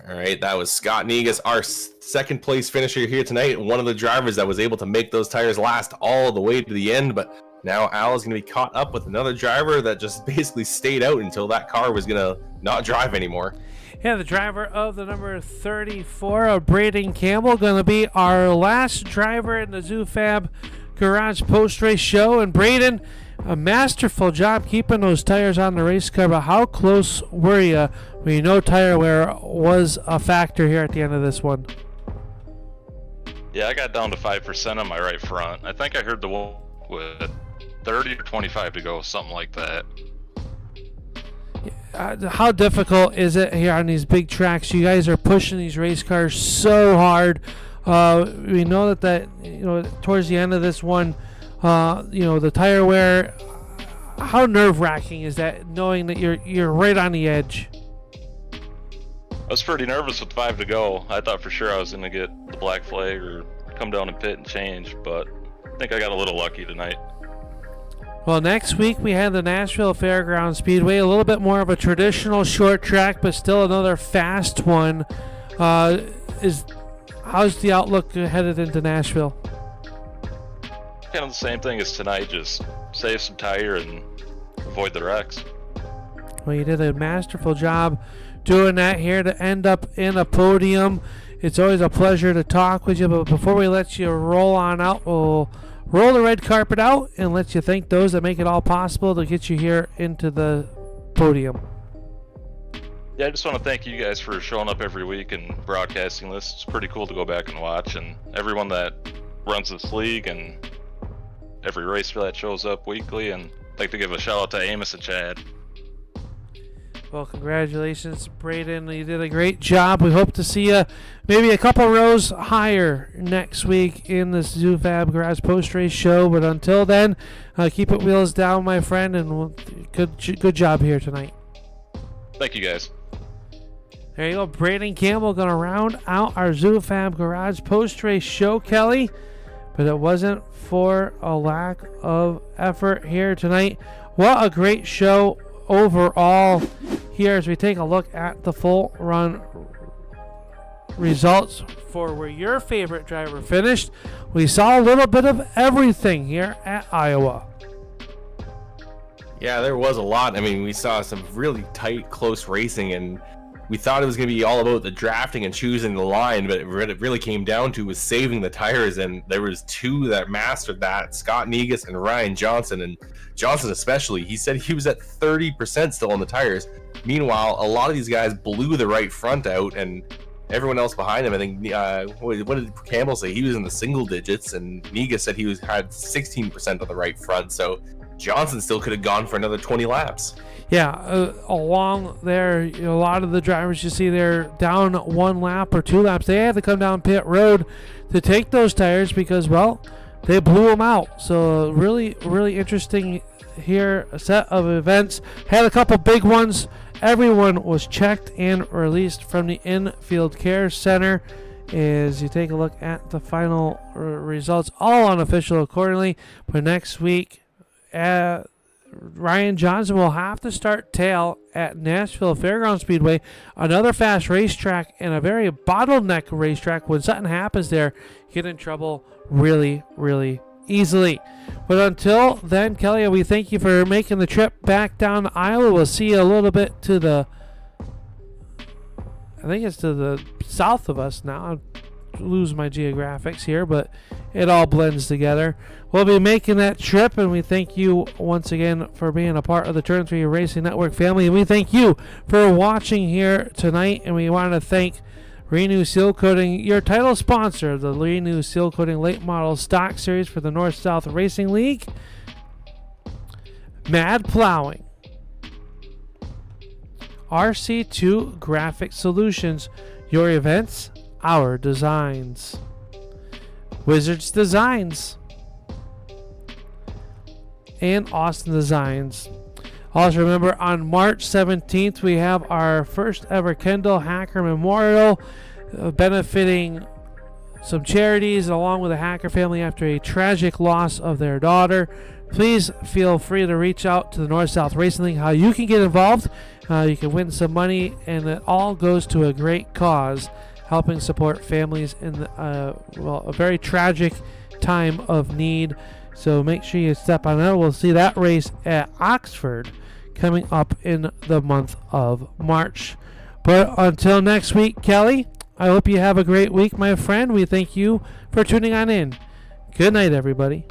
All right, that was Scott Negus, our second place finisher here tonight, one of the drivers that was able to make those tires last all the way to the end, but now Al is going to be caught up with another driver that just basically stayed out until that car was going to not drive anymore. Yeah, the driver of the number 34, Braden Campbell, going to be our last driver in the Zoo Fab Garage post-race show. And Braden, a masterful job keeping those tires on the race car. But how close were you when you know tire wear was a factor here at the end of this one? Yeah, I got down to 5% on my right front. I think I heard the one with 30 or 25 to go, something like that. How difficult is it here on these big tracks? You guys are pushing these race cars so hard. We know that towards the end of this one, the tire wear. How nerve-wracking is that, knowing that you're right on the edge? I was pretty nervous with 5 to go. I thought for sure I was going to get the black flag or come down and pit and change, but I think I got a little lucky tonight. Well, next week we have the Nashville Fairgrounds Speedway, a little bit more of a traditional short track, but still another fast one. How's the outlook headed into Nashville? kind of the same thing as tonight. Just save some tire and avoid the wrecks. Well, you did a masterful job doing that here to end up in a podium. It's always a pleasure to talk with you, but before we let you roll on out, we'll roll the red carpet out and let you thank those that make it all possible to get you here into the podium. Yeah, I just want to thank you guys for showing up every week and broadcasting this. It's pretty cool to go back and watch, and everyone that runs this league and every racer that shows up weekly. And I'd like to give a shout out to Amos and Chad. Well, congratulations, Braden. You did a great job. We hope to see you maybe a couple rows higher next week in the Zoofab Garage Post Race Show. But until then, keep it wheels down, my friend, and good job here tonight. Thank you, guys. There you go. Braden Campbell going to round out our Zoofab Garage Post Race Show, Kelly. But it wasn't for a lack of effort here tonight. What a great show overall here as we take a look at the full run results for where your favorite driver finished. We saw a little bit of everything here at Iowa. Yeah, there was a lot. I mean, we saw some really tight, close racing, and we thought it was going to be all about the drafting and choosing the line, but what it really came down to was saving the tires, and there was two that mastered that, Scott Negus and Ryan Johnson. And Johnson especially, he said he was at 30% still on the tires. Meanwhile, a lot of these guys blew the right front out, and everyone else behind him, I think, what did Campbell say? He was in the single digits, and Negus said he had 16% on the right front, so Johnson still could have gone for another 20 laps. Yeah, along there, a lot of the drivers you see there down 1 lap or 2 laps, they had to come down pit road to take those tires because, well, they blew them out. So really, really interesting here, a set of events. Had a couple big ones. Everyone was checked and released from the infield care center. As you take a look at the final results, all unofficial accordingly. But next week, Ryan Johnson will have to start tail at Nashville Fairground Speedway, another fast racetrack and a very bottleneck racetrack. When something happens there, you get in trouble really, really easily. But until then, Kelly, we thank you for making the trip back down to Iowa. We'll see you a little bit to the, I think it's to the south of us now. I lose my geographics here, but it all blends together. We'll be making that trip, and we thank you once again for being a part of the Turn 3 Racing Network family. And we thank you for watching here tonight, and we want to thank Renu Sealcoating, your title sponsor of the Renu Sealcoating Late Model Stock Series for the North-South Racing League. Mad Plowing, RC2 Graphic Solutions, your events, our designs. Wizards Designs and Austin Designs. Also remember, on March 17th, we have our first ever Kendall Hacker Memorial, benefiting some charities along with the Hacker family after a tragic loss of their daughter. Please feel free to reach out to the North-South Racing League how you can get involved. You can win some money, and it all goes to a great cause, helping support families in a very tragic time of need. So make sure you step on that. We'll see that race at Oxford coming up in the month of March. But until next week, Kelly, I hope you have a great week, my friend. We thank you for tuning on in. Good night, everybody.